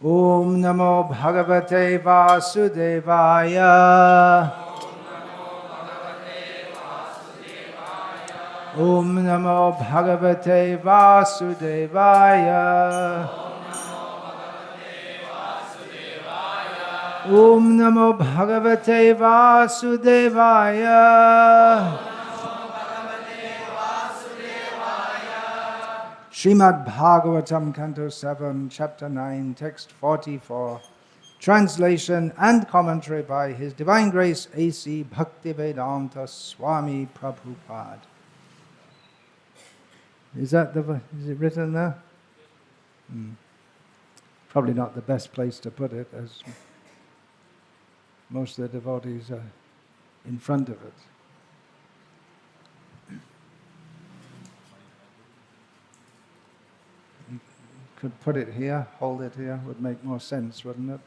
Om Namo Bhagavate Vasudevaya. Om Namo Bhagavate Vasudevaya. Om Namo Bhagavate Vasudevaya. Srimad Bhagavatam, Canto 7, Chapter 9, Text 44. Translation and commentary by His Divine Grace A.C. Bhaktivedanta Swami Prabhupada. Is it written there? Probably not the best place to put it, as most of the devotees are in front of it. You could put it here, hold it here, would make more sense, wouldn't it?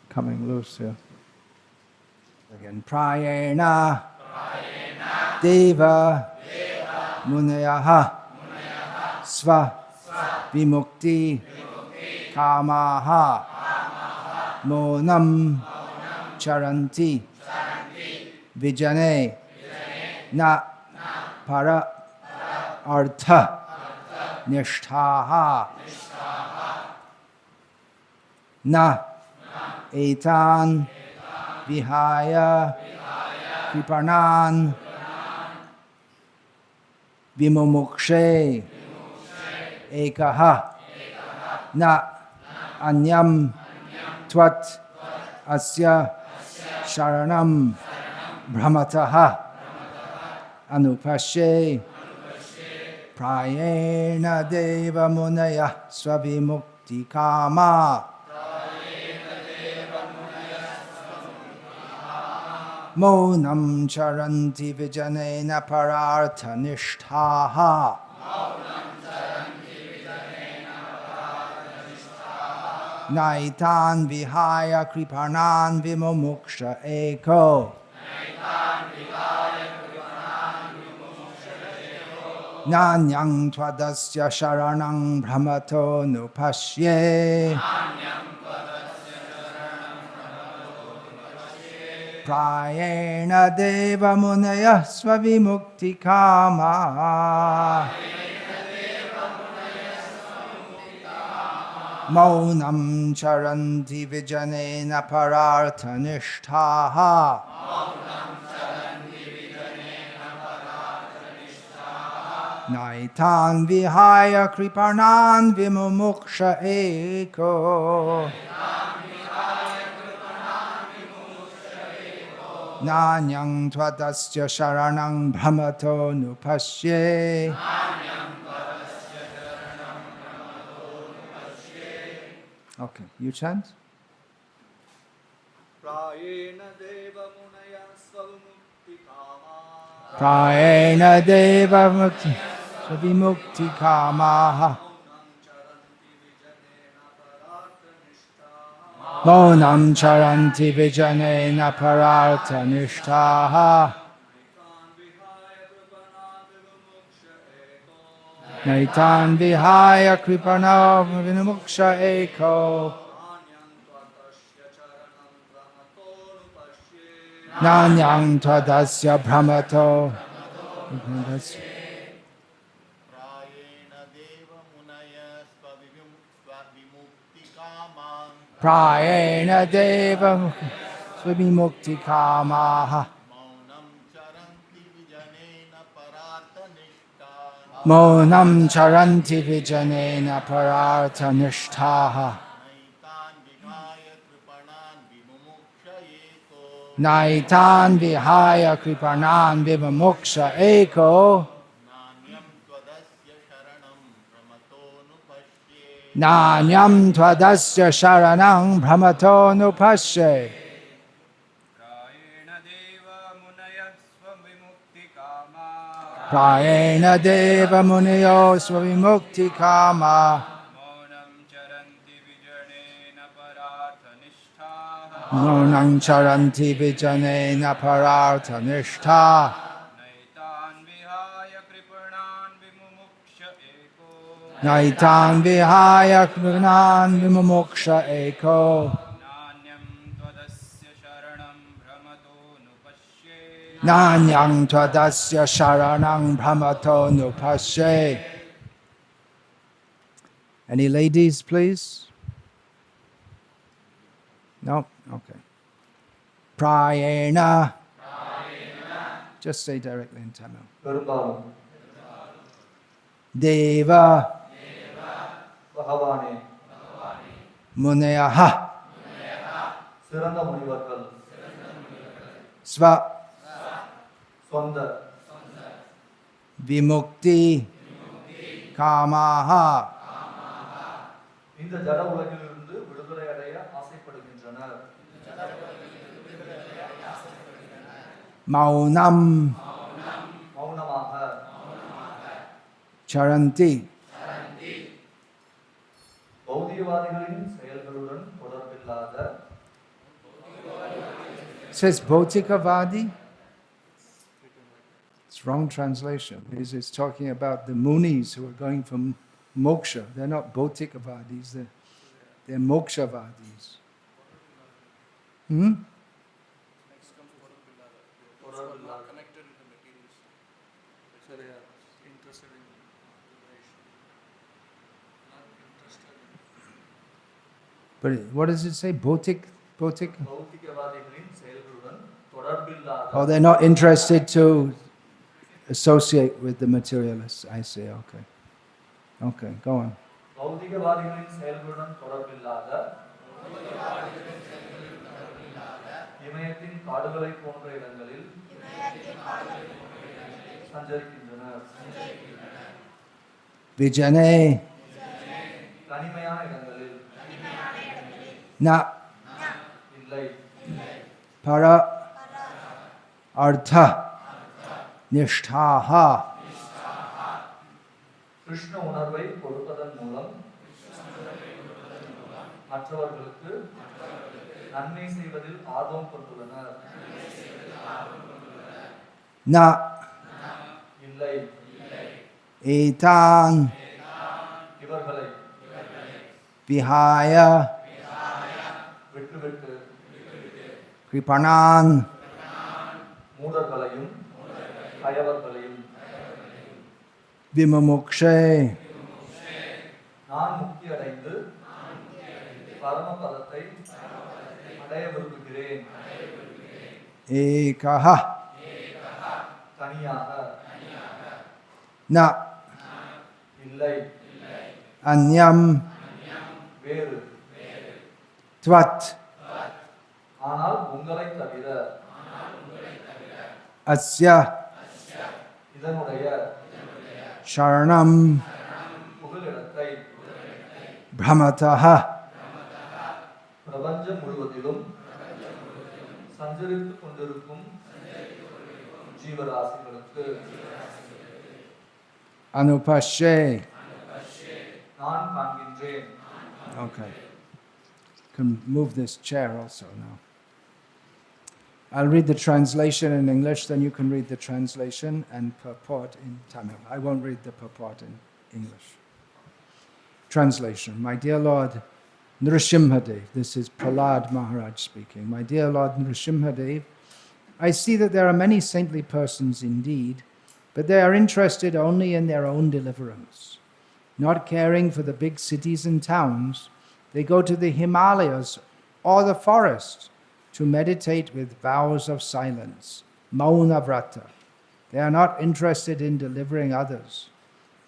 Coming loose here. Again, Prayena Deva Munayaha Sva Vimukti Kamaha Monam Charanti Vijane Na Para Artha Nishthaha Na Etan Vihaya Kripanan Vimomukshe Ekaha Na Anyam Twat Asya Sharanam Brahmataha Anupashe Prayena Deva Munaya Swavimukti Kama Monam charanti vijanena parartha nishthaha Naitan vihaya kripanan vimomuksha eko Nanyang twadasya sharanang brahmato nupashye Prayena Deva Munaya Swavimukti Kama Maunam Charanti Vijanena Parartha Nishthaha Naitan Vihaya Kripanan Vimomuksha Eko Nanyang twadasya sharanang brahmato nupashye Okay, you chant. Prayena Deva Munaya Svamukti Kama Prayena Deva Svamukti Kama Monam charanti vijanena parartha nishthaha Naitan vihaya kripana vimomuksha eko Nanyang twadasya brahmato Prayena Deva Svamukti Kama Monam Charanti Vijanena Parartha Nishthaha Naitan Vihaya Kripanan Vivamoksha Eko Nanyam Twadasya Sharanang Brahmato Nupashe Prayena Deva Munayo Swavimukti Kama nunang charanti vijanena pararthanishta. Naitan vihaya kripanan vimumuksha eko. Naitan vihaya kripanan vimumuksha eko. Nanyam tvadasya sharanam brahmato nupashye. Nanyang tvadasya sharanang brahmato nupashe. Any ladies, please? No? Okay. Prayena. Just say directly in Tamil. பெரும்பாலும் Deva பகவானே Muneyaha சிறந்த முனிவர்கள் Sva சொந்த Vimukti Kamaha இந்த ஜட உலகிலிருந்து விடுதலை அடைய ஆசைப்படுகின்றனர். Maunam மௌனமாக Charanti. பௌதிகவாதிகளின் செயல்களுடன் தொடர்பில்லாத It says Bhautikavadi. It's wrong translation. It's talking about the munis who are going for moksha. They're not Bhautikavadis, they're mokshavadis. Hmm? தொடர்பில்லாத Connected with the materials. So they are interested in liberation. Not interested in. But what does it say? Bhautik? பௌதிகவாதிகளின் செயல்களுடன் தொடர்பில்லாத Oh, they're not interested to associate with the materialists. I see, okay. Okay, go on. பௌதிகவாதிகளின் செயல்களுடன் தொடர்பில்லாத இமயத்தின் காடுகளை போன்ற இடங்களில் சஞ்சரிக்கின்றனர். Vijane தனிமையான இடங்களில் na இல்லை para artha nishthaha Krishna உணர்வை கொடுப்பதன் மூலம் மற்றவர்களுக்கு நன்மை செய்வதில் ஆர்வம் கொண்டுள்ளனர். na இல்லை etan இவர்களை vihaya விட்டுவிட்டு kripanan மூடர்களையும் கயவர்களையும் vimamukshe நான் முக்தி அடைந்து பரமபதத்தை அடைய விரும்புகிறேன். ekaha தனியாக na இல்லை anyam வேறு tvat ஆனால் உங்களை தவிர asya இதனுடைய sharanam புகலிடத்தை brahmataha பிரபஞ்சம் முழுவதிலும் சஞ்சரித்துக் கொண்டிருக்கும் ஜீவராசிகளுக்கு anupashe. நான் காண்கின்றேன். Okay. Can move this chair also now. I'll read the translation in English, then you can read the translation and purport in Tamil. I won't read the purport in English. Translation. My dear Lord Nrsimhadev, this is Prahlada Maharaja speaking. My dear Lord Nrsimhadev, I see that there are many saintly persons indeed, but they are interested only in their own deliverance. Not caring for the big cities and towns, they go to the Himalayas or the forest to meditate with vows of silence, mauna vrata. They are not interested in delivering others.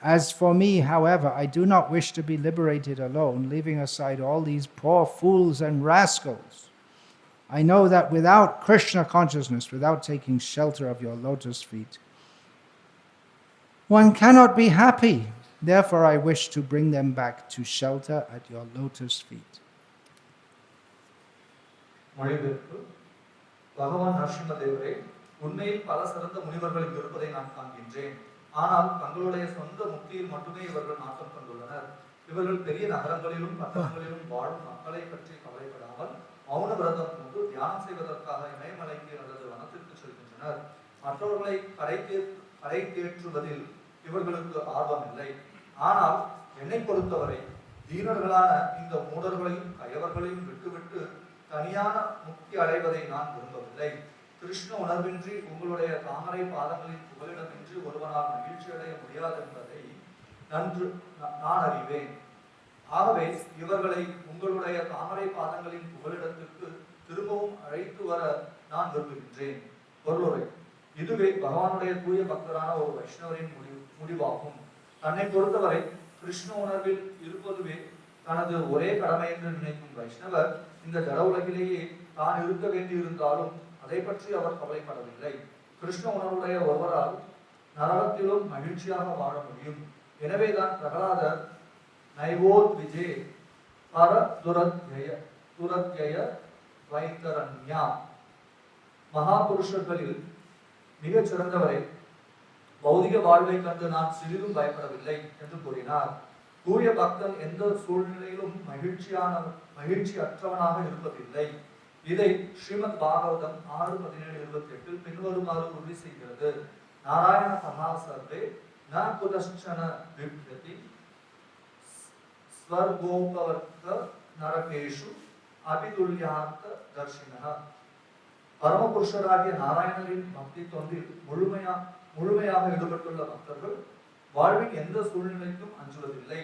As for me, however, I do not wish to be liberated alone, leaving aside all these poor fools and rascals. I know that without Krishna consciousness, without taking shelter of your lotus feet, one cannot be happy. Therefore, I wish to bring them back to shelter at your lotus feet. மொழிபெயர்ப்பு. பகவான் நரசிம்மதேவரே, உண்மையில் பல சிறந்த முனிவர்கள் இங்கு இருப்பதை நான் காண்கின்றேன். ஆனால் தங்களுடைய சொந்த முக்தியில் மட்டுமே இவர்கள் நாட்டம் கொண்டுள்ளனர். இவர்கள் பெரிய நகரங்களிலும் பட்டணங்களிலும் வாழும் மக்களை பற்றி கவலைப்படாமல் மௌன விரதம் கொண்டு தியானம் செய்வதற்காக இமயமலைக்கு அல்லது வனத்திற்கு செல்கின்றனர். மற்றவர்களை கரை தேற்றுவதில் இவர்களுக்கு ஆர்வம் இல்லை. ஆனால் என்னை பொறுத்தவரை தீனர்களான இந்த மூடர்களையும் கயவர்களையும் விட்டுவிட்டு தனியான முக்தி அடைவதை நான் விரும்பவில்லை. கிருஷ்ண உணர்வின்றி உங்களுடைய தாமரை பாதங்களின் புகலிடமின்றி ஒருவனால் மகிழ்ச்சி அடைய முடியாது என்பதை நான் அறிவேன். ஆகவே இவர்களை உங்களுடைய தாமரை பாதங்களின் புகலிடத்திற்கு திரும்பவும் அழைத்து வர நான் விரும்புகின்றேன். பொருளுரை: இதுவே பகவானுடைய தூய பக்தரான ஒரு வைஷ்ணவரின் முடிவாகும். தன்னை பொறுத்தவரை கிருஷ்ண உணர்வில் இருப்பதுவே தனது ஒரே கடமை என்று நினைக்கும் வைஷ்ணவர் இந்த ஜட உலகிலேயே தான் இருக்க வேண்டியிருந்தாலும் அதை பற்றி அவர் கவலைப்படவில்லை. கிருஷ்ண உணர்வுடைய ஒருவரால் நரகத்திலும் மகிழ்ச்சியாக வாழ முடியும். எனவேதான் பிரகலாதர் நைவோத் விஜே பர துரத்யய வைத்தரண்யா மகாபுருஷர்களில் மிகச் சிறந்தவரை பௌதிக வாழ்வை கண்டு நான் சிறிதும் பயப்படவில்லை என்று கூறினார். தூய பக்தன் எந்த சூழ்நிலையிலும் மகிழ்ச்சி அற்றவனாக இருப்பதில்லை. இதை ஸ்ரீமத் பாகவதம் 6:17-28 பின்வருமாறு உறுதி செய்கிறது. நாராயண சர்வே ந குதஷ்சன விப்யதி ஸ்வர்கோபவர்த்த நரகேஷு அபிதுல்யார்த்த தர்ஷினஹ. பரமபுருஷராகிய நாராயணரின் பக்தி தொண்டில் முழுமையாக ஈடுபட்டுள்ள பக்தர்கள் வாழ்வின் எந்த சூழ்நிலைக்கும் அஞ்சுவதில்லை.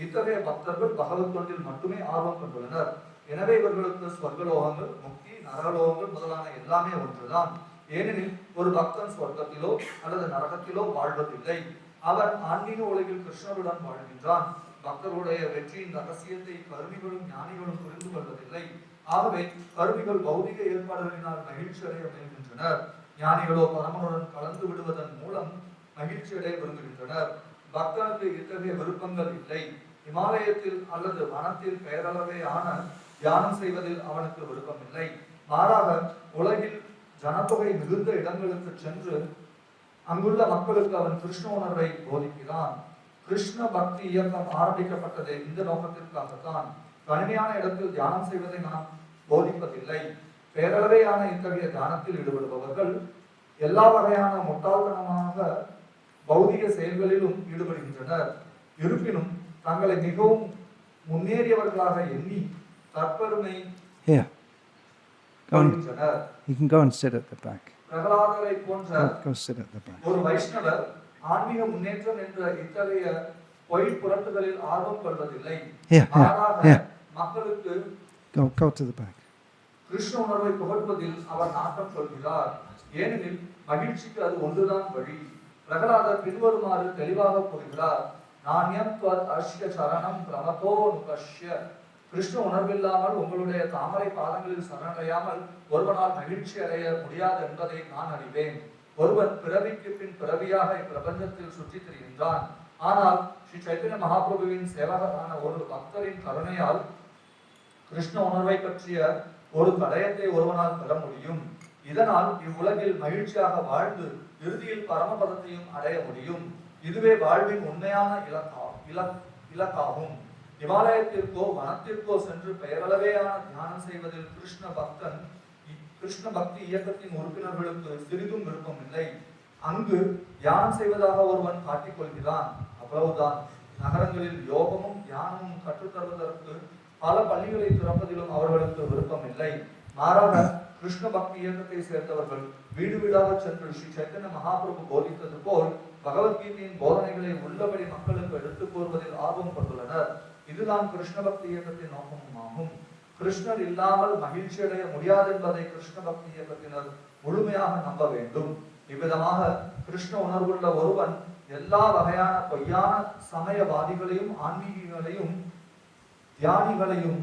இத்தகைய பக்தர்கள் பகவத் தொண்டில் மட்டுமே ஆர்வம் கொண்டுள்ளனர். எனவே இவர்களுக்கு ஸ்வர்கலோகங்கள், முக்தி, நரகலோகங்கள் முதலான எல்லாமே ஒன்றுதான். ஏனெனில் ஒரு பக்தன் ஸ்வர்க்கத்திலோ அல்லது நரகத்திலோ வாழ்வதில்லை. அவன் ஆன்மீக உலகில் கிருஷ்ணருடன் வாழ்கின்றான். பக்தர்களுடைய வெற்றியின் ரகசியத்தை கருமிகளும் ஞானிகளும் புரிந்து கொள்வதில்லை. ஆகவே கருமிகள் பௌதிக ஏற்பாடுகளினால் மகிழ்ச்சி அடைய முயல்கின்றனர். ஞானிகளோ பரமனுடன் கலந்து விடுவதன் மூலம் மகிழ்ச்சி அடைய விரும்புகின்றனர். பக்தனுக்கு இத்தகைய விருப்பங்கள் இல்லை. இமாலயத்தில் அல்லது வனத்தில் பெயரளவேயான தியானம் செய்வதில் அவனுக்கு விருப்பம் இல்லை. மாறாக உலகில் ஜனத்தொகை மிகுந்த இடங்களுக்கு சென்று அங்குள்ள மக்களுக்கு அவன் கிருஷ்ண உணர்வை போதிக்கிறான். கிருஷ்ண பக்தி இயக்கம் ஆரம்பிக்கப்பட்டது இந்த நோக்கத்திற்காகத்தான். தனிமையான இடத்தில் தியானம் செய்வதை நாம் போதிப்பதில்லை. பேரளவையான இத்தகைய தியானத்தில் ஈடுபடுபவர்கள் எல்லா வகையான முட்டாள்தனமாக பௌதிக செயல்களிலும் ஈடுபடுகின்றனர். இருப்பினும் தங்களை மிகவும் முன்னேறியவர்களாக எண்ணி தற்பெருமை கொள்கின்றனர். You can go and sit at the back. பிரகலாதரை போன்ற Go sit at the back. ஒரு வைஷ்ணவர் ஆன்மீக முன்னேற்றம் என்ற இத்தகைய பொய் புரட்டுகளில் ஆர்வம் கொள்வதில்லை. மாறாக மக்களுக்கு Go to the back. Krishna உணர்வை புகழ்வதில் அவர் நாட்டம் கொள்கிறார். ஏனெனில் மகிழ்ச்சிக்கு அது ஒன்றுதான் வழி. பிரகலாதர் பின்வருமாறு தெளிவாக கூறுகிறார். நாண்யம் த்வத் அஸ்ய சரணம் பிரமதோ நுகஷ்ய. கிருஷ்ண உணர்வில்லாமல் உங்களுடைய தாமரை பாதங்களில் சரணடையாமல் ஒருவனால் மகிழ்ச்சி அடைய முடியாது என்பதை நான் அறிவேன். ஒருவன் பிறவிக்கு பின் பிறவியாக இப்பிரபஞ்சத்தில் சுற்றி திரிகின்றான். ஆனால் ஸ்ரீ சைத்தன்ய மகாபிரபுவின் சேவகரான ஒரு பக்தரின் கருணையால் கிருஷ்ண உணர்வை பற்றிய ஒரு தடயத்தை ஒருவனால் பெற முடியும். இதனால் இவ்வுலகில் மகிழ்ச்சியாக வாழ்ந்து இறுதியில் பரமபதத்தையும் அடைய முடியும். இதுவே வாழ்வின் உண்மையான இலக்காகும். இமாலயத்திற்கோ வனத்திற்கோ சென்று பெயரளவேயான தியானம் செய்வதில் கிருஷ்ண பக்தி இயக்கத்தின் உறுப்பினர்களுக்கு சிறிதும் விருப்பம் இல்லை. அங்கு தியானம் செய்வதாக ஒருவன் காட்டிக்கொள்கிறான், அவ்வளவுதான். நகரங்களில் யோகமும் தியானமும் கற்றுத்தருவதற்கு பல பள்ளிகளை திறப்பதிலும் அவர்களுக்கு விருப்பம் இல்லை. மாறாக கிருஷ்ண பக்தி இயக்கத்தை சேர்ந்தவர்கள் வீடு வீடாக சென்று ஸ்ரீ சைத்தன்ய மகாபிரபு போதித்தது போல் பகவத்கீதையின் போதனைகளை உள்ளபடி மக்களுக்கு எடுத்துக் கூறுவதில் ஆர்வம் கொண்டுள்ளனர். இதுதான் கிருஷ்ண பக்தி இயக்கத்தின் நோக்கமும் ஆகும். கிருஷ்ணர் இல்லாமல் மகிழ்ச்சி அடைய முடியாது என்பதை கிருஷ்ண பக்தி இயக்கத்தினர் முழுமையாக நம்ப வேண்டும். இவ்விதமாக கிருஷ்ண உணர்வுள்ள ஒருவன் எல்லா வகையான பொய்யான சமயவாதிகளையும் ஆன்மீகிகளையும் தியானிகளையும்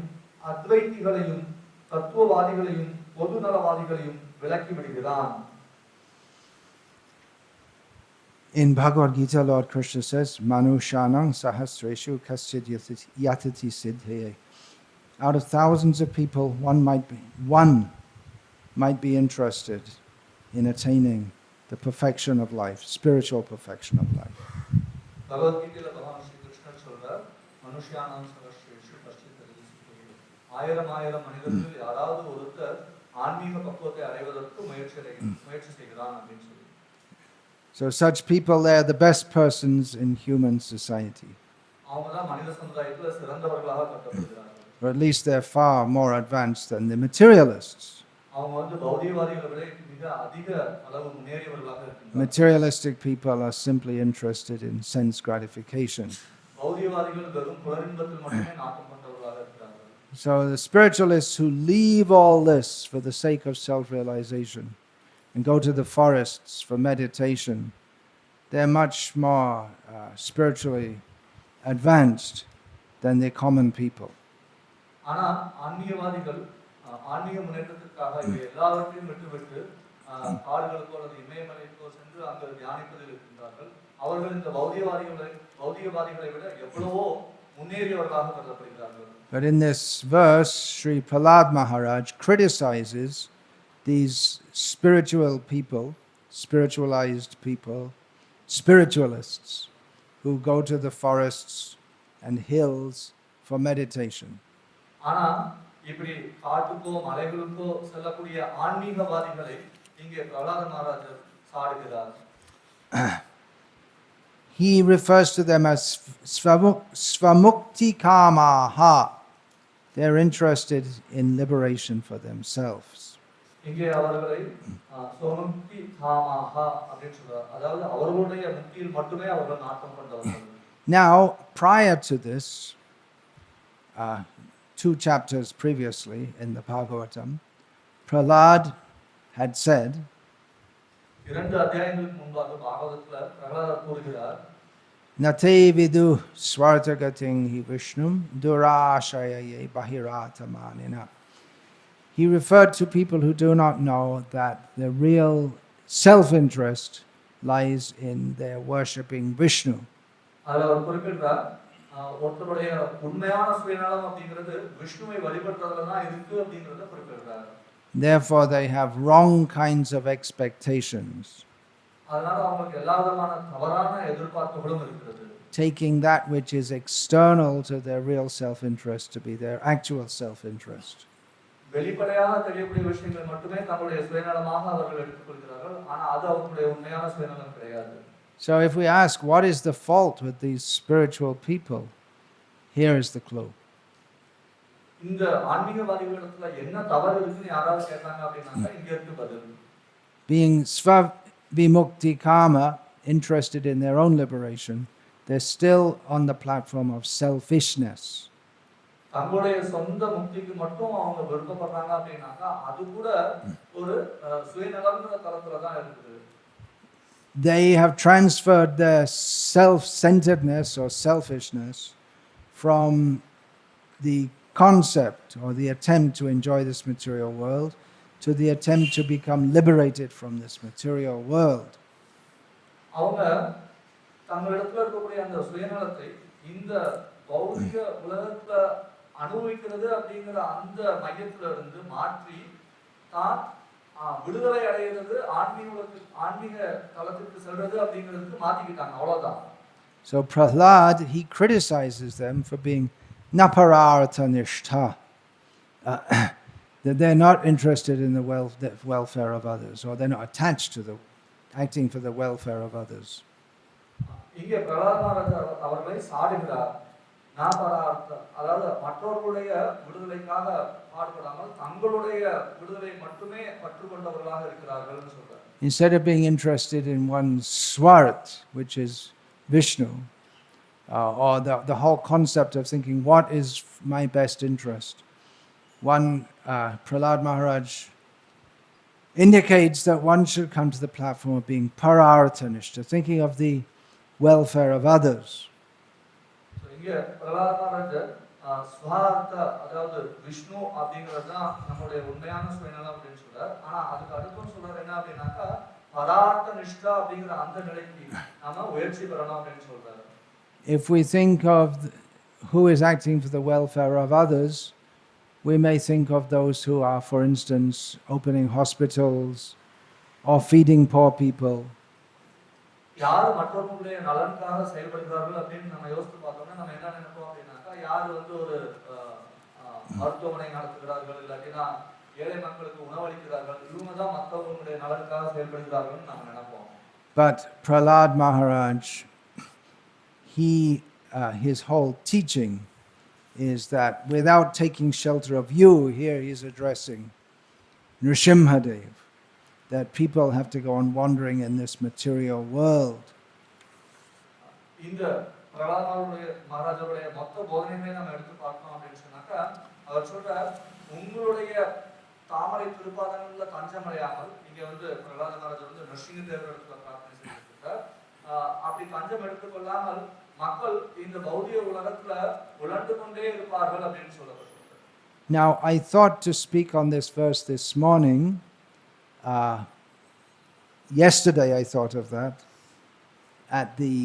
அத்வைத்திகளையும் தத்துவவாதிகளையும் பொதுநலவாதிகளையும் விலக்கி விடுகிறான். In Bhagavad Gita, Lord Krishna says, Manushanang sahasreshu kaschid yatati siddhye. Out of thousands of people, one might be interested in attaining the perfection of life, spiritual perfection of life. Bhagavad Gita Bhagavan Shri Krishna சொல்றார், மனுஷ்யானாம் சஹஸ்ரேஷு கஷ்டித் யததி சித்தயே. ஆயிரம் மனிதர்கள் யாராவது ஒருத்தர் ஆன்மீக பக்குவத்தை அடைவதற்கு முயற்சி செய்கிறான் அப்படின்னு சொல்லி. So such people, they are the best persons in human society. அவங்க தான் மனித சமுதாயத்துல சிறந்தவர்களாக கருதப்படுகிறார்கள். Or at least they're far more advanced than the materialists. அவங்க வந்து பௌதிகவாதிகளை விட மிக அதிக அளவு முன்னேறியவர்களாக இருக்கின்றார்கள். Materialistic people are simply interested in sense gratification. பௌதிகவாதிகள் வெறும் புலரின்பத்தில் மட்டுமே நாட்டம் கொண்டவர்களாக இருக்கிறார்கள். So the spiritualists who leave all this for the sake of self-realization and go to the forests for meditation, they're much more spiritually advanced than the common people. ஆனா ஆன்மீகவாதிகள் ஆன்மீக முன்னேற்றத்திற்காக இவை எல்லாவற்றையும் விட்டுவிட்டு காடுகளுக்கோ அல்லது இமயமலைக்கோ சென்று அங்கு தியானிப்பதில் இருக்கின்றார்கள். அவர்கள் இந்த பௌதிகவாதிகளை விட எவ்வளவோ முன்னேறியவர்களாக கருதப்படுகிறார்கள். But in this verse, Sri Prahlada Maharaja criticizes these spiritual people, spiritualized people, spiritualists, who go to the forests and hills for meditation. ஆனா இப்படி காட்டுக்கோ மலைகளுக்கோ செல்லக்கூடிய ஆன்மீகவாதிகளை இங்கே Prahlada மகாராஜர் சாடுகிறார். He refers to them as svamukti kamaha. They're interested in liberation for themselves. இங்கே அவர்களை ஸ்வமுக்தி காமாஹா அப்படின்னு சொல்றார். அதாவது அவர்களுடைய முக்தியில் மட்டுமே அவர்கள் நாட்டம் கொண்டவர்கள். Now, prior to this, 2 chapters previously in the Bhagavatam, Prahlada had said, 2 அத்தியாயங்களுக்கு முன்பாக பாகவதத்துல பிரஹ்லாதர் கூறுகிறார், Nate vidu swartagating hi Vishnum durashayaye bahiratamanina. He referred to people who do not know that the real self-interest lies in their worshipping Vishnu. அதில் அவர் குறிப்பிட்டார், ஒருத்தருடைய உண்மையான சுயநலம் அப்படிங்கிறது விஷ்ணுவை வழிபடுறதுல தான் இருக்கு அப்படிங்கிறத குறிப்பிட்டார். Therefore, they have wrong kinds of expectations. அதனால அவங்களுக்கு எல்லா விதமான தவறான எதிர்பார்ப்புகளும் இருக்கிறது. Taking that which is external to their real self-interest to be their actual self-interest. வெளிப்படையாக தெரியக்கூடிய விஷயங்களை மட்டுமே தங்களுடைய சுயநலமாக அவர்கள் எடுத்துக்கொள்கிறார்கள். ஆனா அது அவங்களுடைய உண்மையான சுயநலம் கிடையாது. So if we ask what is the fault with these spiritual people, here is the clue. இந்த ஆன்மீகவாதிகளிடத்துல என்ன தவறு இருக்குன்னு யாராவது கேட்டாங்க அப்படின்னாக்கா இங்க இருக்கு பதில். Being svavimukti kama, interested in their own liberation, they're still on the platform of selfishness. தங்களுடைய சொந்த முக்திக்கு மட்டும் அவங்க விருப்பப்படுறாங்க அப்படின்னாக்கா அது கூட ஒரு சுயநலம்ங்கிற தளத்துல தான் இருக்குது. They have transferred their self-centeredness or selfishness from the concept or the attempt to enjoy this material world to the attempt to become liberated from this material world. அவங்க தங்களிடத்துல இருக்கக்கூடிய அந்த சுயநலத்தை இந்த பௌதிக உலகத்துல அனுபவிக்கிறது அப்படிங்கிற அந்த மையத்துல இருந்து மாற்றி தான் விடுதலை அடைகிறது ஆன்மீக தளத்திற்கு செல்றது அப்படிங்கிறதுக்கு மாத்திக்கிட்டாங்க. அவ்வளவுதான். So Prahlada, he criticizes them for being naparartha nishtha, that they're not interested in the welfare of others, or they're not attached to the acting for the welfare of others. இங்கே பிரஹ்லாத மகாராஜர் அவர்களை சாடுகிறார். நாபரார்த்த, அதாவது மற்றவர்களுடைய விடுதலைக்காக பாடுபடாமல் தங்களுடைய விடுதலை மட்டுமே பற்று கொண்டவர்களாக இருக்கிறார்கள் சொல்றார். Instead of being interested in one's swart, which is Vishnu, or the whole concept of thinking what is my best interest, Prahlada Maharaj indicates that one should come to the platform of being pararthanishta, thinking of the welfare of others. இங்கே பிரஹ்லாத மகாராஜர் ஸ்வார்த்த, அதாவது விஷ்ணு அப்படிங்கிறது தான் நம்மளுடைய உண்மையான சுயநலம் அப்படின்னு சொல்றார். ஆனா அதுக்கு அடுத்தும் சொல்றாரு என்ன அப்படின்னாக்கா பரார்த்த நிஷ்டா அப்படிங்கிற அந்த நிலைக்கு நாம முயற்சி பெறணும் அப்படின்னு சொல்றாரு. If we think of who is acting for the welfare of others, we may think of those who are, for instance, opening hospitals or feeding poor people. யார் மற்றவர்களுடைய நலனுக்காக செயல்படுகிறார்கள் அப்படின்னு நம்ம யோசித்து பார்த்தோம்னா நம்ம என்ன நினைப்போம் அப்படின்னாக்கா யார் வந்து ஒரு மருத்துவமனை நடத்துகிறார்கள், இல்லாட்டினா ஏழை மக்களுக்கு உணவளிக்கிறார்கள். இவங்க தான் மற்றவங்களுடைய நலனுக்காக செயல்படுகிறார்கள் நாம நினைப்போம். But Prahlada Maharaj, his whole teaching is that without taking shelter of you, here he's addressing Nrsimhadev, that people have to go on wandering in this material world. இந்த பிரகலாதனுடைய மகாராஜருடைய மொத்த போதனையுமே நம்ம எடுத்து பார்த்தோம் அப்படின்னு சொன்னாக்கா அவர் சொல்றார், உங்களுடைய தாமரை திருப்பாதங்கள்ல தஞ்சமடையாமல், இங்க பிரகலாத மகாராஜர் நரசிங்கதேவர் இடத்துல பிரார்த்தனை செஞ்சிருக்கார், அப்படி தஞ்சம் எடுத்துக்கொள்ளாமல் மக்கள் இந்த பௌதிக உலகத்துல உழண்டு கொண்டே இருப்பார்கள் அப்படின்னு சொல்லப்பட்டிருக்கு. Now I thought to speak on this verse this morning. Yesterday I thought of that at the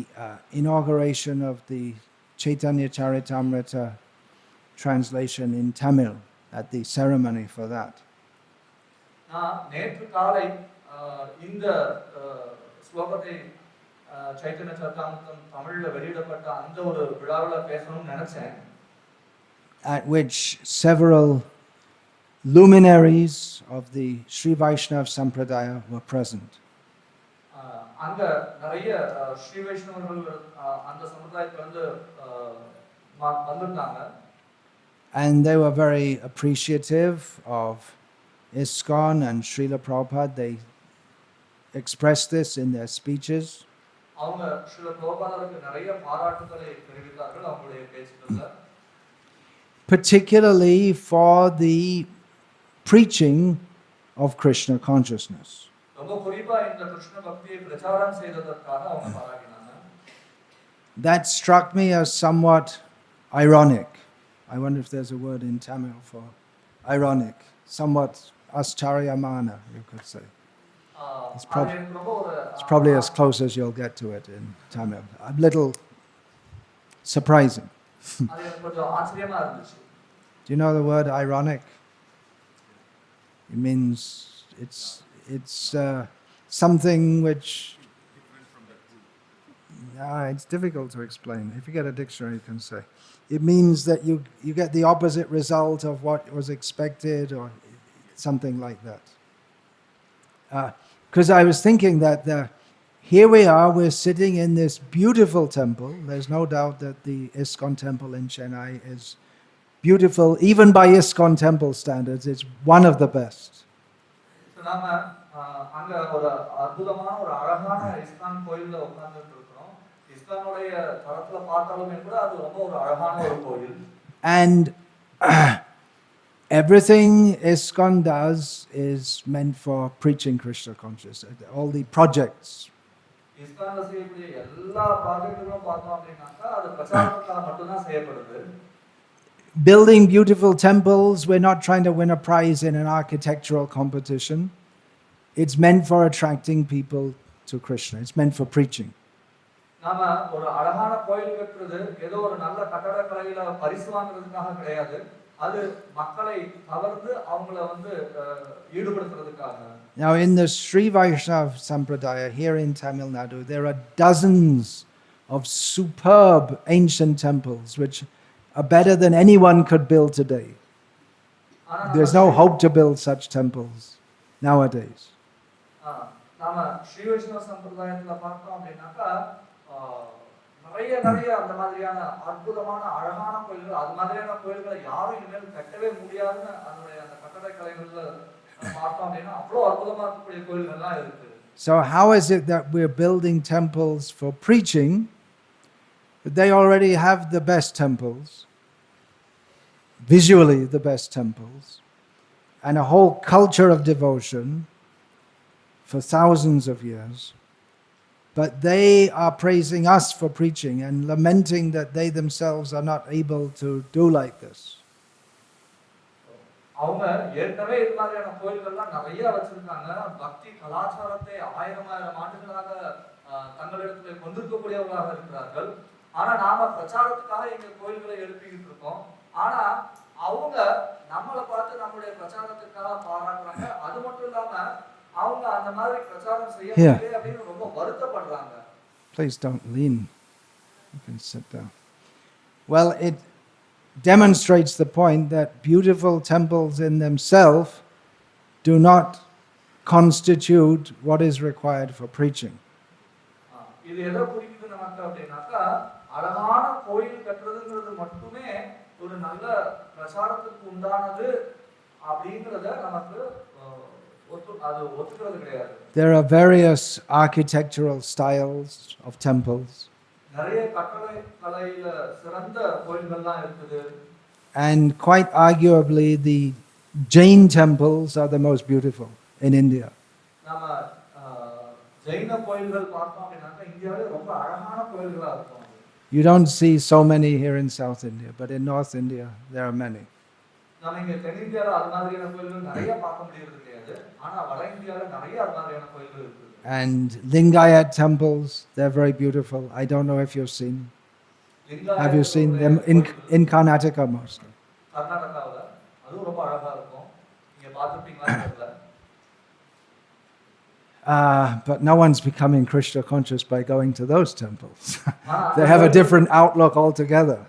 inauguration of the Chaitanya Charitamrita translation in Tamil, at the ceremony for that. நேற்று காலை இந்த ஸ்லோகத்தை சைத்தன்ய சரிதாமிர்தம் தமிழ்ல வெளியிடப்பட்ட அந்த ஒரு விழாவில் பேசணும்னு நினைச்சேன். At which several luminaries of the Sri Vaishnava Sampradaya were present. அங்க நிறைய ஸ்ரீ வைஷ்ணவர்கள் அந்த சம்பிரதாயத்துல வந்திருந்தாங்க. And they were very appreciative of ISKCON and Srila Prabhupada. They expressed this in their speeches. அவங்க ஸ்ரீல பிரபுபாதருக்கு நிறைய பாராட்டுகளை தெரிவித்தார்கள் அவங்களுடைய பேச்சுகள்ல. Particularly for the preaching of Krishna consciousness. ரொம்ப குறிப்பா இந்த கிருஷ்ண பக்தியை பிரச்சாரம் செய்ததற்காக அவங்க பாராட்டினாங்க. That struck me as somewhat ironic. I wonder if there's a word in Tamil for ironic. Somewhat ascharayamana, you could say. It's probably as close as you'll get to it in Tamil. A little surprising. Do you know the word ironic? It means it's something which it's difficult to explain. If you get a dictionary, you can say. It means that you get the opposite result of what was expected, or something like that. Because I was thinking that here we are, we're sitting in this beautiful temple. There's no doubt that the ISKCON temple in Chennai is beautiful, even by ISKCON temple standards. It's one of the best. And everything ISKCON does is meant for preaching Krishna consciousness. All the projects. Building beautiful temples, we're not trying to win a prize in an architectural competition. It's meant for attracting people to Krishna. It's meant for preaching. நாம ஒரு அழகான கோயில் கட்டுறது ஏதோ ஒரு நல்ல கட்டடக்கலையில பரிசு வாங்குறதுக்காக கிடையாது. அது மக்களை கவர்ந்து அவங்கள ஈடுபடுத்துறதுக்காக. Now in the Sri Vaishnava Sampradaya here in Tamil Nadu, there are dozens of superb ancient temples which are better than anyone could build today. There's no hope to build such temples nowadays. நாம ஸ்ரீ வைஷ்ணவ சம்பிரதாயத்துல பார்த்தோம் அப்படின்னாக்கா நிறைய அந்த மாதிரியான அற்புதமான அழகான கோயில்கள், அது மாதிரியான கோயில்களை யாரும் இனிமேல் கட்டவே முடியாதுன்னு அதனுடைய அந்த கட்டடக்கலைகள்ல பார்த்தோம் அப்படின்னா அவ்வளோ அற்புதமா இருக்கக்கூடிய கோயில்கள்லாம் இருக்கு. So how is it that we're building temples for preaching? They already have the best temples, visually the best temples, and a whole culture of devotion for thousands of years. But they are praising us for preaching and lamenting that they themselves are not able to do like this. அவங்க ஏற்கனவே இது மாதிரியான கோயில்கள்லாம் நிறைய வச்சிருக்காங்க. பக்தி கலாச்சாரத்தை ஆயிரம் ஆண்டுகளாக தங்களிடத்தில் கொண்டிருக்கக்கூடியவர்களாக இருக்கிறார்கள். ஆனா நாம பிரச்சாரத்துக்காக எங்க கோயில்களை எழுப்பிக்கிட்டு இருக்கோம். ஆனா அவங்க நம்மளை பார்த்து நம்மளுடைய பிரச்சாரத்துக்காக பாராட்டுறாங்க. அது மட்டும் இல்லாம அவங்க அந்த மாதிரி பிரச்சாரம் செய்யவே அப்படின்னு ரொம்ப demonstrates the point that beautiful temples in themselves do not constitute what is required for preaching. இது எதை குறிக்குது நமக்கு அப்படின்னாக்கா அழகான கோயில் கட்டுறதுங்கிறது மட்டுமே ஒரு நல்ல பிரச்சாரத்துக்கு உண்டானது அப்படிங்கறத நமக்கு அது ஒத்துக்கிறது கிடையாது. There are various architectural styles of temples. நிறைய கட்டடக்கலையில சிறந்த கோயில்கள்லாம் இருக்குது. And quite arguably the Jain temples are the most beautiful in India. நாம ஜெயின கோயில்கள் பார்த்தோம் அப்படின்னாக்கா இந்தியாவிலே ரொம்ப அழகான கோயில்களா இருக்கும். You don't see so many here in South India, but in North India there are many. நாம இங்க தென்னிந்தியால அது மாதிரியான கோயில்கள் நிறைய பார்க்க முடியறது கிடையாது. ஆனா வட இந்தியால நிறைய அது மாதிரியான கோயில்கள் இருக்கு. And Lingayat temples, they're very beautiful. I don't know if you've seen. Have you seen them in Karnataka mostly? கர்நாடகாவுல அது ரொம்ப அழகா இருக்கும். நீங்க பார்த்திருப்பீங்களா தெரியல. But no one's becoming Krishna conscious by going to those temples. They have a different outlook altogether.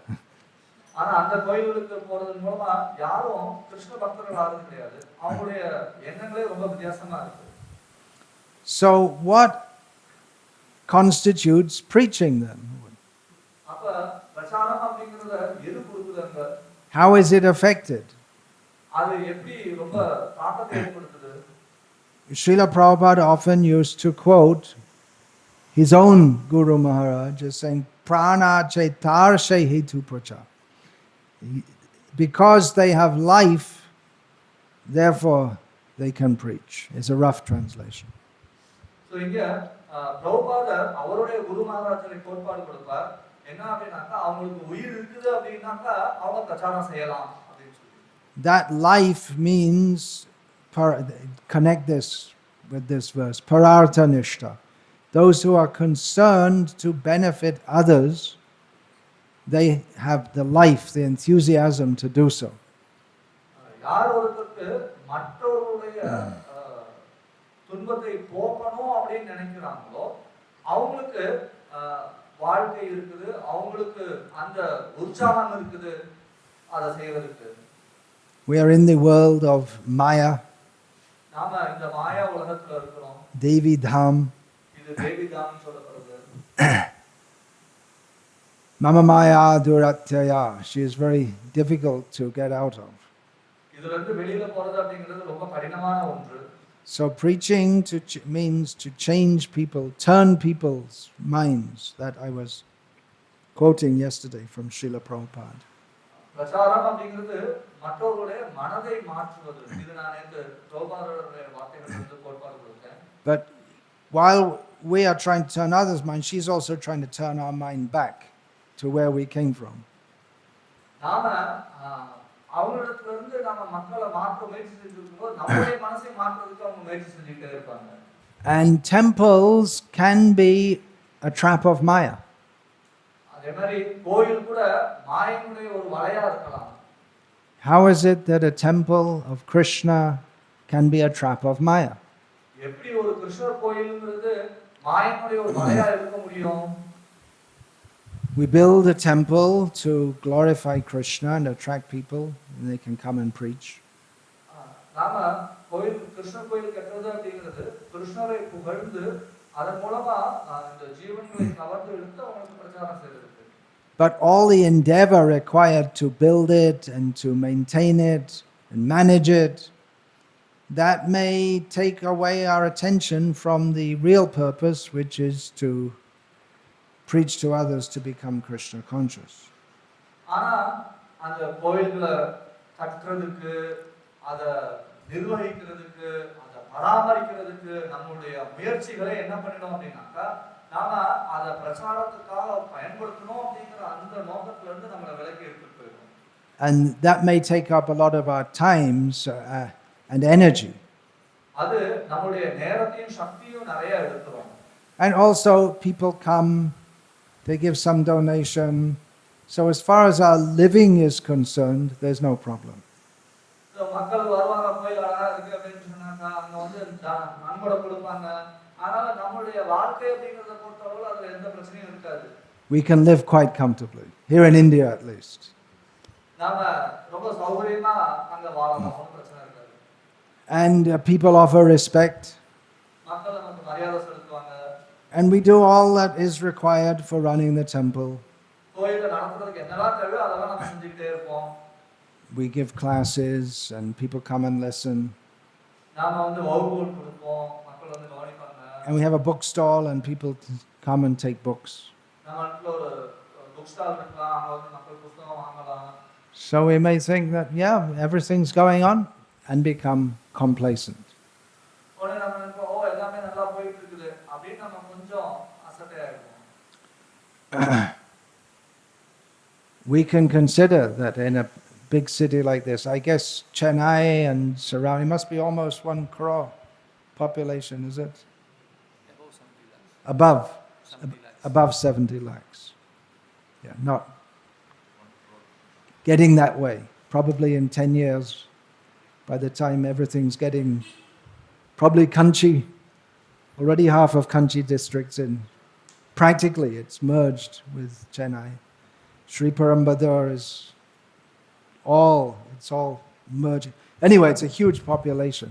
ஆனா அந்த கோயிலுக்கு போறதன் மூலமா யாரும் கிருஷ்ண பக்தர்கள் ஆகிறது கிடையாது. அவங்களுடைய எண்ணங்களே ரொம்ப வித்தியாசமா இருக்கு. So what constitutes preaching then? அப்ப பிரச்சாரம் அப்படிங்கறது எது கொடுக்குதுங்க? How is it affected? அது எப்படி ரொம்ப தாக்கத்தை ஏற்படுத்துது? Srila Prabhupada often used to quote his own Guru Maharaj as saying, Prana chaitar hetu pracha. Because they have life, therefore they can preach. It's a rough translation. So இங்க பிரபுபாதர் அவருடைய குரு மகாராஜரை கோட்பாடு கொடுப்பார். என்ன அப்படின்னாக்கா அவங்களுக்கு உயிர் இருக்குது அப்படின்னாக்கா அவங்க பிரச்சாரம் செய்யலாம் அப்படின்னு சொல்லி. That life means, connect this with this verse, parartha nishta. Those who are concerned to benefit others, they have the life, the enthusiasm to do so. யார் ஒருத்தருக்கு மற்றவருடைய துன்பத்தை போக்கணும் அப்படின்னு நினைக்கிறாங்களோ அவங்களுக்கு வாழ்க்கை இருக்குது, அவங்களுக்கு அந்த உற்சாகம் இருக்குது அதை செய்வதற்கு. We are in the world of Maya, நாம இந்த மாயா உலகத்துல இருக்கிறோம். Devi Dham. இது தேவி தாம் சொல்லப்படுது. Mama Maya Duratyaya. She is very difficult to get out of. இதுல இருந்து வெளியில போறது அப்படிங்கிறது ரொம்ப கடினமான ஒன்று. So preaching means to change people, turn people's minds. That I was quoting yesterday from Srila Prabhupada. பிரச்சாரம் அப்படிங்கிறது மற்றவர்களுடைய மனதை மாற்றுவது. இது நான் நேற்று பிரபுபாதருடைய வார்த்தைகளிலிருந்து கோட்பாடு கொடுத்தேன். But while we are trying to turn others' minds, she's also trying to turn our mind back to where we came from. நாம அவங்களிடத்துல இருந்து நாம மக்களை மாற்ற முயற்சி செஞ்சிருக்கும்போது நம்முடைய மனசை மாற்றுறதுக்கு அவங்க முயற்சி செஞ்சுட்டே இருப்பாங்க. And temples can be a trap of Maya. அதே மாதிரி கோயில் கூட மாயையினுடைய ஒரு வலையா இருக்கலாம். How is it that a temple of Krishna can be a trap of Maya? எப்படி ஒரு கிருஷ்ணர் கோயில்ங்கிறது மாயையினுடைய ஒரு வலையா இருக்க முடியும்? We build a temple to glorify Krishna and attract people, and they can come and preach. நாம கோயில் கிருஷ்ணர் கோயில் கட்டுறது அப்படிங்கிறது கிருஷ்ணரை புகழ்ந்து அதன் மூலமா இந்த ஜீவன்களை கவர்ந்து இழுத்து அவங்களுக்கு பிரச்சாரம் செய்யறது. But all the endeavor required to build it and to maintain it and manage it, that may take away our attention from the real purpose, which is to preach to others to become Krishna conscious. ஆனா அந்த கோயில்களை கட்டுறதுக்கு, அதை நிர்வகிக்கிறதுக்கு, அதை பராமரிக்கிறதுக்கு நம்மளுடைய முயற்சிகளை என்ன பண்ணிடும் அப்படின்னாக்கா நாம அதை பிரச்சாரத்துக்காக பயன்படுத்தணும் அப்படிங்கிற அந்த நோக்கத்துல இருந்து நம்மளை விலக்கி எடுத்துட்டு போயிடும். And that may take up a lot of our times and energy. அது நம்மளுடைய நேரத்தையும் சக்தியும் நிறைய எடுத்துரும். And also people come, they give some donation. So as far as our living is concerned, there's no problem. மக்கள் வருவாங்க, கோயில் அழகா இருக்கு அப்படின்னு சொன்னாக்கா அங்க வந்து நன்கொடை கொடுப்பாங்க. அதனால நம்மளுடைய வாழ்க்கை அப்படிங்கறத பொறுத்தவரை அதுல எந்த பிரச்சனையும் இருக்காது. We can live quite comfortably, here in India at least. நாம ரொம்ப சௌகரியமா அங்க வாழலாம், ஒன்றும் பிரச்சனை இருக்காது. And people offer respect. மக்கள் நமக்கு மரியாதை செலுத்துவாங்க. And we do all that is required for running the temple. கோயிலை நடத்துறதுக்கு என்னெல்லாம் தேவையோ அதெல்லாம் நம்ம செஞ்சுக்கிட்டே இருப்போம். We give classes and people come and listen. நாம வந்து வகுப்புகள் கொடுப்போம், மக்கள் வந்து கவனிப்பாங்க. And we have a bookstall and people come and take books. நம்ம இடத்துல ஒரு புக் ஸ்டால் இருக்கலாம், அங்க வந்து மக்கள் புத்தகம் வாங்கலாம். So we may think that, yeah, everything's going on and become complacent. உடனே நம்ம நினைப்போம், ஓ எல்லாமே நல்லா போயிட்டு இருக்குது அப்படின்னு நம்ம கொஞ்சம் அசட்டையாயிடுவோம். We can consider that in a big city like this, I guess Chennai and surrounding must be almost 1 crore population, is it? Above 70 lakhs. Above 70 lakhs. Yeah, not getting that way. Probably in 10 years, by the time everything's getting, probably Kanchi, already half of Kanchi district's in. Practically, it's merged with Chennai. Sri Perambur is it's all merging. Anyway, it's a huge population.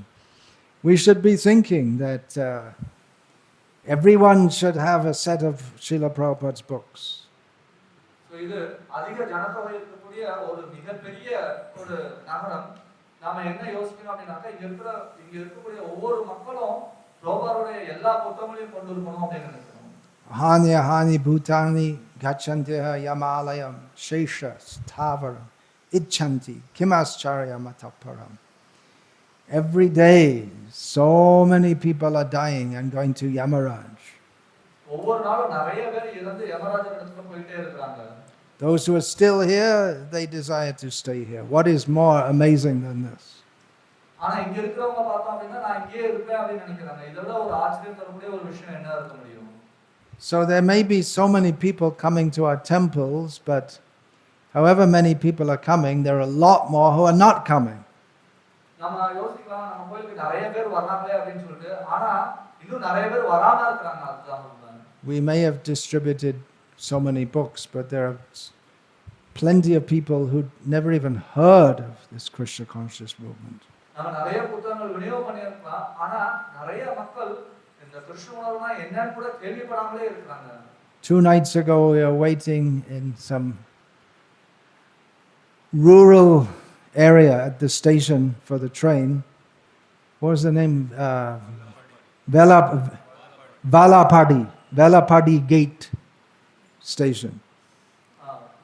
We should be thinking that everyone should have a set of Srila Prabhupada's books. So இது அதிக ஜனத்தொகை இருக்கக்கூடிய ஒரு மிகப்பெரிய ஒரு நகரம். நாம என்ன யோசிக்கணும் அப்படின்னாக்கா, இங்க இருக்கக்கூடிய ஒவ்வொரு மக்களும் பிரபுபாதுடைய எல்லா புத்தகங்களையும் கொண்டு இருக்கணும் அப்படின்னு நினைக்கிறோம். Hanya hani bhutani gachantiha yamalayam shesha stavaram icchanti kimascharya mataparam. Every day, so many people are dying and going to Yamaraj. ஒவ்வொரு நாளும் நிறைய பேர் இறந்து யமராஜர் இடத்துல போயிட்டே இருக்காங்க. Those who are still here, they desire to stay here. What is more amazing than this? ஆனா இங்க இருக்கிறவங்க பார்த்தோம் அப்படின்னா நான் இங்கேயே இருப்பேன் அப்படின்னு நினைக்கிறாங்க. இதோட ஒரு ஆச்சரியம் தரக்கூடிய ஒரு விஷயம் என்ன இருக்க முடியும்? So there may be so many people coming to our temples, but however many people are coming, there are a lot more who are not coming. நம்ம யோசிக்கலாம், நம்ம கோயிலுக்கு நிறைய பேர் வராங்களே அப்படின்னு சொல்லிட்டு, ஆனா இன்னும் நிறைய பேர் வராம இருக்காங்க. அதுதான் உண்மை. We may have distributed so many books, but there are plenty of people who never even heard of this Krishna conscious movement. நம்ம நிறைய புத்தகங்கள் விநியோகம் பண்ணியிருக்கலாம், ஆனா நிறைய மக்கள் இந்த கிருஷ்ண உணர்வுனா என்னன்னு கூட கேள்விப்படாமலே இருக்காங்க. 2 nights ago, we were waiting in some rural area at the station for the train. What was the name? Velapadi Gate Station.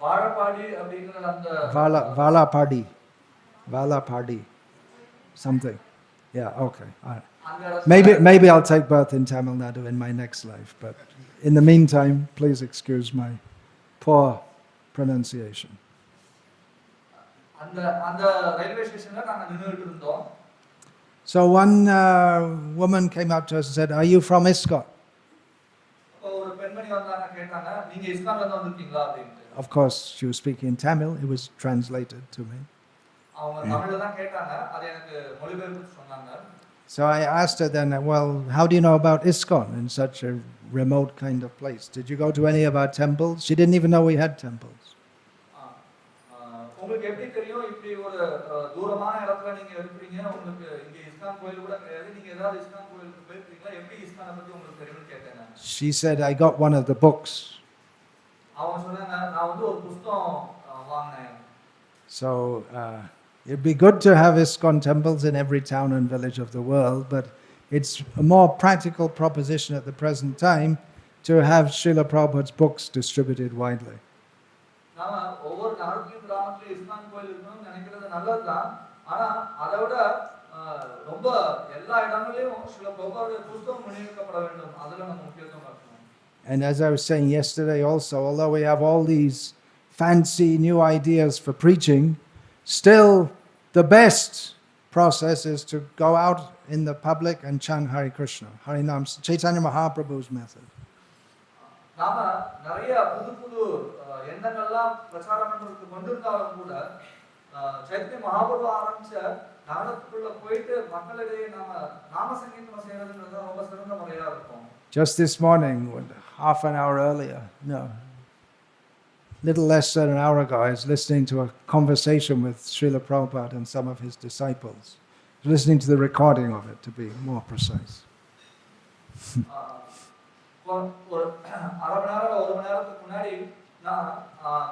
Vazhapadi அப்படிங்கிற அந்த Valapadi. Something. Yeah, okay. All right. அந்த இடத்துல Maybe I'll take birth in Tamil Nadu in my next life, but in the meantime, please excuse my poor pronunciation. அந்த அந்த railway ஸ்டேஷன்ல நாங்க நின்னுட்டு இருந்தோம். So one woman came up to us and said, "Are you from ISKCON?" ஒரு பெண்மணி வந்தாங்க, கேட்டாங்க, நீங்க இஸ்கான்ல இருந்து வந்திருக்கீங்களா அப்படினு. Of course, she was speaking in Tamil. It was translated to me. அவங்க தமிழ்ல தான் கேட்டாங்க, அது எனக்கு மொழிபெயர்த்து சொன்னாங்க. So I asked her then, well, how do you know about ISKCON in such a remote kind of place? Did you go to any of our temples? She didn't even know we had temples. உங்களுக்கு எப்படி தெரியும் இப்படி ஒரு தூரமான இடத்துல நீங்க இருக்கீங்க, உங்களுக்கு இங்க இஸ்கான் கோயில் கூட கிடையாது, நீங்க ஏதாவது இஸ்கான் கோயிலுக்கு போயிருக்கீங்களா, எப்படி இஸ்கானை பத்தி உங்களுக்கு தெரியும்னு கேட்டேன். She said, I got one of the books. அவங்க சொன்னாங்க, நான் வந்து ஒரு புத்தகம் வாங்கினேன். So it'd be good to have ISKCON temples in every town and village of the world, but it's a more practical proposition at the present time to have Srila Prabhupada's books distributed widely. நாம ஒவ்வொரு நகரத்திலும் கிராமத்திலும் ISKCON கோயில் இருக்கணும்னு நினைக்கிறது நல்லதுதான், ஆனா அதை விட ரொம்ப எல்லா இடங்களிலும் ஸ்ரீல பிரபுபாதுடைய புத்தகம் விநியோகிக்கப்பட வேண்டும், அதுல நம்ம முக்கியத்துவம் கொடுக்கணும். And as I was saying yesterday also, although we have all these fancy new ideas for preaching, still the best process is to go out in the public and chant Hare Krishna, Harinam, Chaitanya Mahaprabhu's method. நாம நிறைய புது புது எண்ணங்கள்லாம் பிரச்சாரம் பண்றதுக்கு கொண்டிருந்தாலும் கூட சைத்தன்ய மகாபிரபு ஆரம்பிச்ச நகரத்துக்குள்ள போயிட்டு மக்களிடையே நாம சங்கீதம் செய்யறதுன்றது ரொம்ப சிறந்த முறையா இருக்கும். Just this morning, half an hour earlier, no, little less than an hour ago, I was listening to a conversation with Srila Prabhupada and some of his disciples. I was listening to the recording of it, to be more precise. ஒரு அரை மணி நேரம் ஒரு மணி நேரத்துக்கு முன்னாடி நான்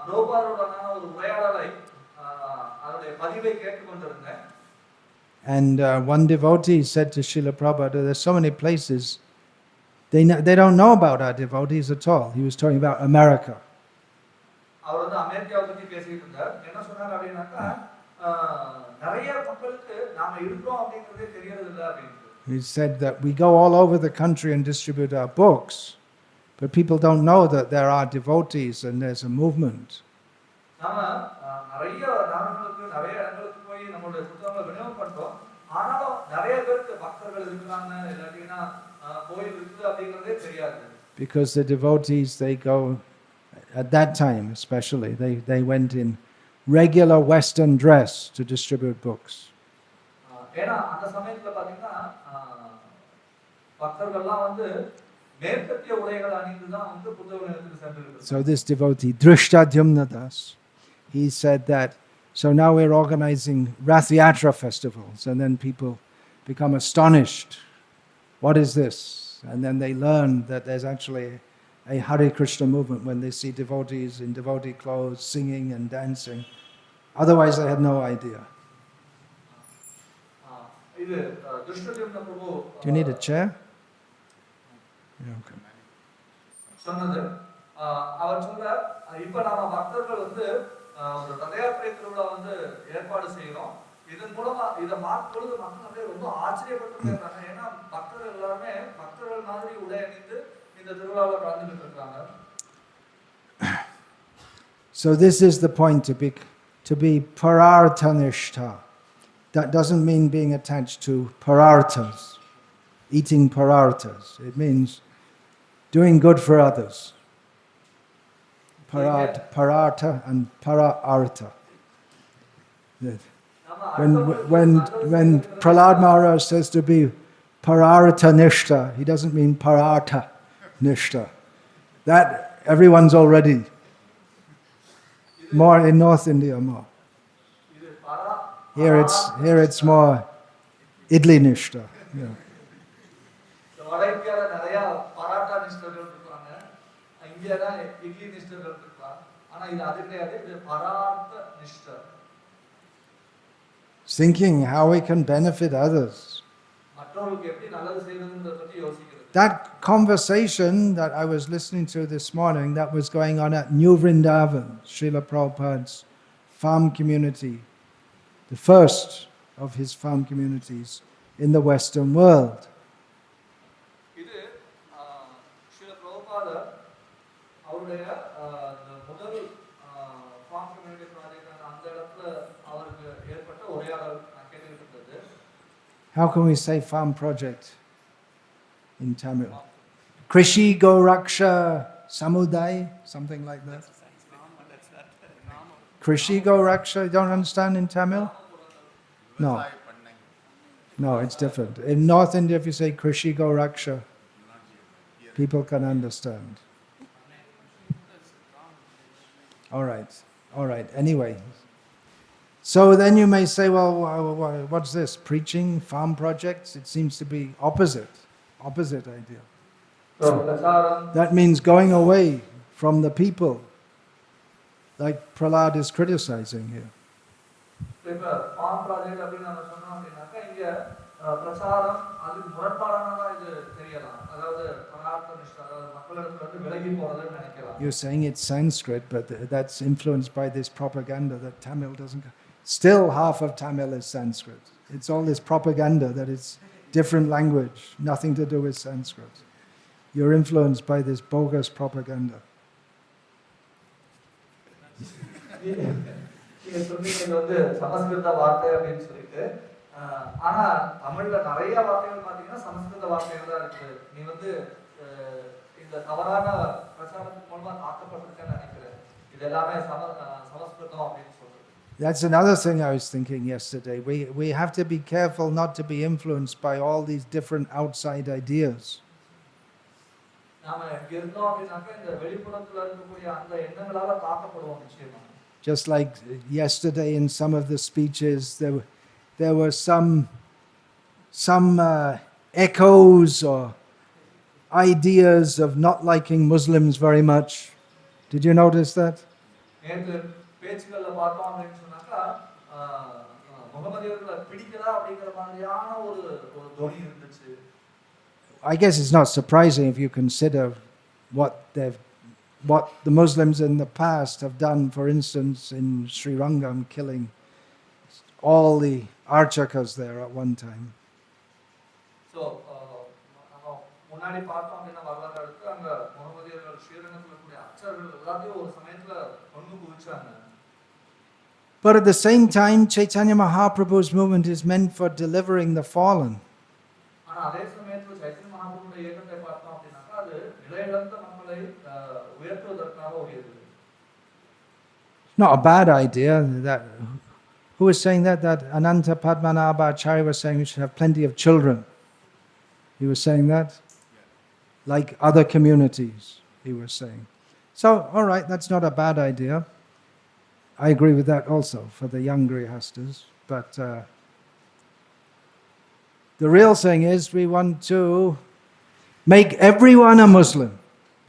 பிரபுபாதருடனான ஒரு உரையாடலை அதனுடைய பதிவை கேட்டுக்கொண்டிருந்தேன். And one devotee said to Srila Prabhupada, there's so many places, they don't know about our devotees at all. He was talking about America. அவர் வந்து அமெரிக்காவை பத்தி பேசிட்டு இருந்தார். என்ன சொன்னார் அப்படின்னாக்கா நிறைய மக்களுக்கு நாம இருக்கிறோம் அப்படிங்கறதே தெரியறது இல்ல அப்படின்னு. He said that we go all over the country and distribute our books, but people don't know that there are devotees and there's a movement. நாம நிறைய நாடுகளுக்கு நிறைய இடங்களுக்கு போய் நம்மளுடைய புத்தகங்களை விநியோகம் பண்றோம். ஆனாலும் நிறைய பேருக்கு பக்தர்கள் இருக்காங்க இல்லாட்டினா கோயில் இருக்கு அப்படிங்கறதே தெரியாது. Because the devotees, they go at that time especially, they went in regular Western dress to distribute books. ஏனா அந்த சமயத்துல பாத்தீங்கன்னா பக்தர்கள்லாம் வந்து மேற்கத்திய உடைகள் அணிந்து தான் வந்து புத்தக விநியோகத்துக்கு சென்றிருக்காங்க. So this devotee Drishtadhyumna Das, he said that, so now we're organizing Rath Yatra festivals, and then people become astonished. What is this? And then they learn that there's actually a Hare Krishna movement when they see devotees in devotee clothes singing and dancing. Otherwise they had no idea. Do you need a chair? Yeah, okay. சொன்னது அவர் சொல்றார் இப்ப நாம பக்தர்கள் வந்து ஒரு ரதயாத்திரை திருவிழா வந்து ஏற்பாடு செய்யறோம். இதன் மூலமா இத பார்க்கும் பொழுது மக்கள் ரொம்ப ஆச்சரியப்பட்டு போறாங்க. ஏன்னா பக்தர்கள் எல்லாரும் பக்தர்கள் மாதிரி உடை அணிந்து இந்த திருவிழாவில் கலந்துட்டு இருக்காங்க. So this is the point, to be pararthanishta. That doesn't mean being attached to pararthas, eating pararthas. It means doing good for others. Parartha and parartha. When Prahlada Maharaja says to be parartha nishta, he doesn't mean parartha nishta. That everyone's already. More in North India, more. Here it's more idli nishta. Yeah. Thinking how we can benefit others. That conversation that I was listening to this morning, that was going on at New Vrindavan, Srila Prabhupada's farm community, the first of his farm communities in the Western world. How can we say farm project in Tamil? Krishi Goraksha Samuday, something like that. Krishi Goraksha, you don't understand in Tamil? No. No, it's different. In North India, if you say Krishi Goraksha, people can understand. All right. Anyway. So then you may say, well, what's this? Preaching, farm projects? It seems to be opposite idea. That means going away from the people, like Prahlada is criticizing here. You're saying it's Sanskrit, but that's influenced by this propaganda that Tamil doesn't. Still, half of Tamil is Sanskrit. It's all this propaganda that it's different language, nothing to do with Sanskrit. You're influenced by this bogus propaganda. That's another thing I was thinking yesterday. We have to be careful not to be influenced by all these different outside ideas. நாம இங்க இருந்தோம் அப்படின்னாக்கா இந்த வெளிப்புறத்துல இருக்கக்கூடிய அந்த எண்ணங்களால தாக்கப்படுவோம் நிச்சயமா. Just like yesterday in some of the speeches, there were some echoes or ideas of not liking Muslims very much. Did you notice that? நேற்று பேச்சுக்கள்ல பார்த்தோம் அப்படின்னு சொன்னாக்கா முகமதியர்களை பிடிக்கல அப்படிங்கிற மாதிரியான ஒரு ஒரு தொனி இருந்துச்சு. I guess it's not surprising if you consider what the Muslims in the past have done, for instance, in Sri Rangam, killing all the archakas there at one time. So, முன்னாடி பார்த்தோம் அப்படின்னா வரலாறு எடுத்து அங்க முகமதியர்கள் ஸ்ரீரங்கத்தில் இருக்கக்கூடிய அர்ச்சகர்கள் எல்லாத்தையும் ஒரு சமயத்துல கொண்டு குவிச்சாங்க. But at the same time, Chaitanya Mahaprabhu's movement is meant for delivering the fallen. ஆனா அதே சமயத்துல சைத்தன்ய மகாபிரபுடைய இயக்கத்தை பார்த்தோம் அப்படின்னாக்கா அது நிலையிழந்த மக்களை உயர்த்துவதற்காக உயர்ந்தது. Not a bad idea. That who was saying that? That Ananta Padmanabha Acharya was saying we should have plenty of children. He was saying that, like other communities. He was saying. So, all right, that's not a bad idea. I agree with that also for the young grihastas. But the real thing is we want to make everyone a Muslim.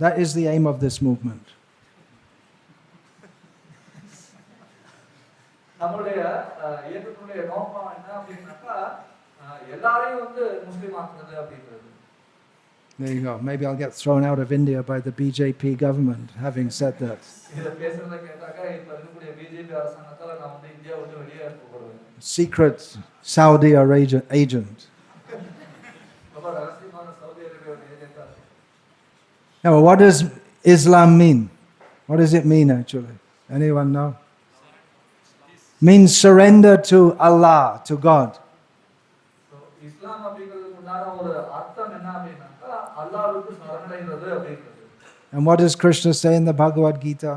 That is the aim of this movement. நம்மளுடைய இயக்கத்தினுடைய நோக்கம் என்ன அப்படின்னாக்கா எல்லாரையும் வந்து முஸ்லீம் ஆக்குறது அப்படிங்கிறது. There you go. Maybe I'll get thrown out of India by the BJP government, having said that. Secret Saudi agent. Now, what does Islam mean? What does it mean actually? Anyone know? Means surrender to Allah, to God. So, Islam and what does Krishna say in the Bhagavad Gita?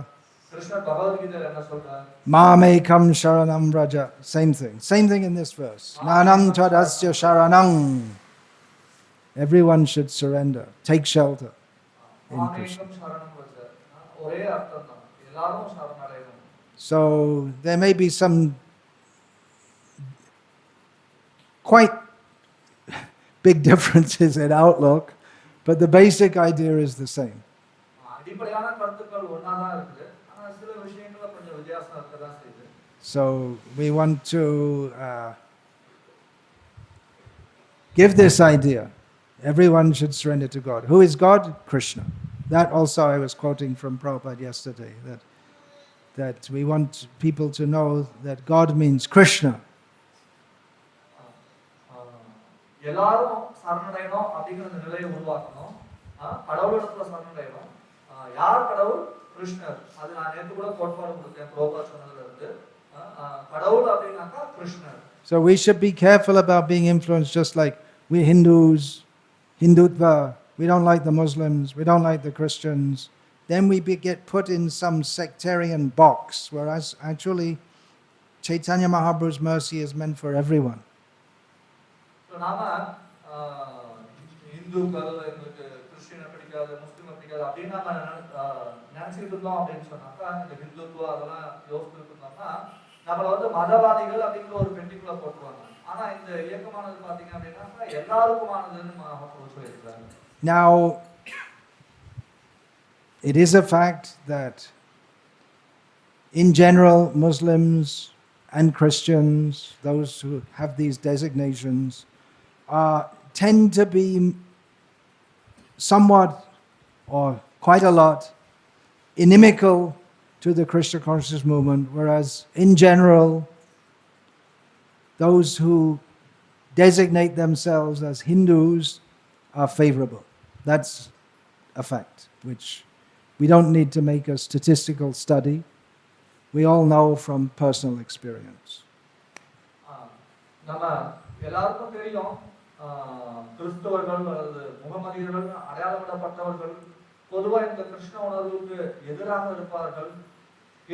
Mamekam sharanam raja. Same thing. Same thing in this verse. Nanam tadasya sharanam. Everyone should surrender. Take shelter in Krishna. So there may be some quite big differences in outlook, but the basic idea is the same. So we want to give this idea. Everyone should surrender to God. Who is God? Krishna. That also I was quoting from Prabhupada yesterday, that we want people to know that God means Krishna. எல்லாரும் சரணடையணும் அப்படிங்கிற நிலையை உருவாக்கணும். கடவுளிடத்துல சரணடையணும். யார் கடவுள்? கிருஷ்ணர். அது நான் நேற்று கூட கோட்பாடு கொடுத்தேன் பிரபுபாத் சொன்னதுல இருந்து. கடவுள் அப்படின்னாக்கா கிருஷ்ணர். So we should be careful about being influenced, just like we Hindus, Hindutva, we don't like the Muslims, we don't like the Christians. Then we get put in some sectarian box, whereas actually Chaitanya Mahaprabhu's mercy is meant for everyone. So நாம இந்துக்கள் எங்களுக்கு கிறிஸ்டியனை பிடிக்காது, முஸ்லிமை பிடிக்காது அப்படின்னு நாம நினைச்சிட்டு இருந்தோம் அப்படின்னு சொன்னாக்கா, இந்த ஹிந்துத்துவம் அதெல்லாம் யோசிச்சுட்டு இருந்தோம்னா நம்மள வந்து மதவாதிகள் அப்படிங்கிற ஒரு பெட்டிக்குள்ள போட்டுருவாங்க. ஆனா இந்த இயக்கமானது பாத்தீங்க அப்படின்னா எல்லாருக்குமானதுன்னு மகாபிரபு சொல்லியிருக்காங்க. Now, it is a fact that in general Muslims and Christians, those who have these designations, tend to be somewhat or quite a lot inimical to the Krishna consciousness movement, whereas in general those who designate themselves as Hindus are favorable. That's a fact, which we don't need to make a statistical study. We all know from personal experience. நம்ம எல்லாருக்கும் தெரியும் கிறிஸ்தவர்கள் அல்லது முகமதியர்கள் அடையாளமிடப்பட்டவர்கள் பொதுவா இந்த கிருஷ்ண உணர்வுக்கு எதிராக இருப்பார்கள்.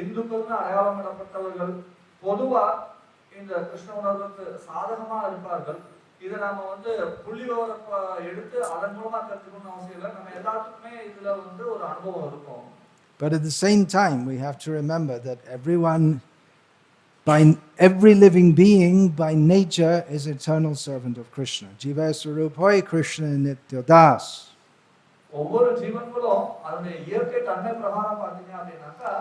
இந்துக்கள்னு அடையாளமிடப்பட்டவர்கள் பொதுவா இந்த கிருஷ்ண உணர்வுக்கு சாதகமா இருப்பார்கள். இத நாம வந்து புள்ளிவிவரம் எடுத்து அதன் மூலமா கத்துக்கணும்னு அவசியம் இல்லை. நம்ம எல்லாத்துக்குமே இதுல வந்து ஒரு அனுபவம் இருக்கும். But at the same time, we have to remember that every living being by nature is eternal servant of Krishna. Jiva Swarup Hoy Krishna Nitya Das. ஒவ்வொரு ஜீவன்களும் அதனுடைய இயற்கை தன்மை பிரகாரம் பார்த்தீங்க அப்படின்னாக்கா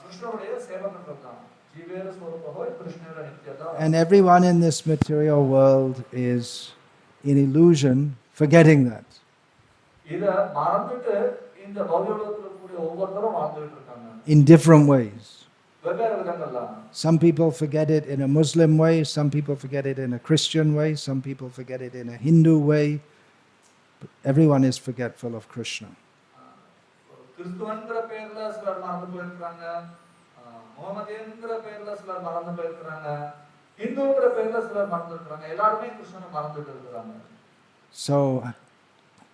கிருஷ்ணனுடைய சேவகர்கள் தான். ஜீவேர ஸ்வரூப ஹோய் கிருஷ்ணேர நித்ய Das. And everyone in this material world is in illusion, forgetting that. இத மறந்துட்டு இந்த பௌதிக உலகத்துல கூடிய ஒவ்வொருத்தரும் வாழ்ந்துட்டு இருக்காங்க. In different ways. வெவ்வேறு விதங்கள்ல. Some people forget it in a Muslim way, some people forget it in a Christian way, some people forget it in a Hindu way. But everyone is forgetful of Krishna. கிறிஸ்துவன்கிற பேர்ல சிலர் மறந்து போயிருக்காங்க, முகமதியன்கிற பேர்ல சிலர் மறந்து போயிருக்காங்க, இந்துங்கிற பேர்ல சிலர் மறந்து இருக்காங்க. எல்லாரும் கிருஷ்ணனை மறந்துட்டு இருக்காங்க. So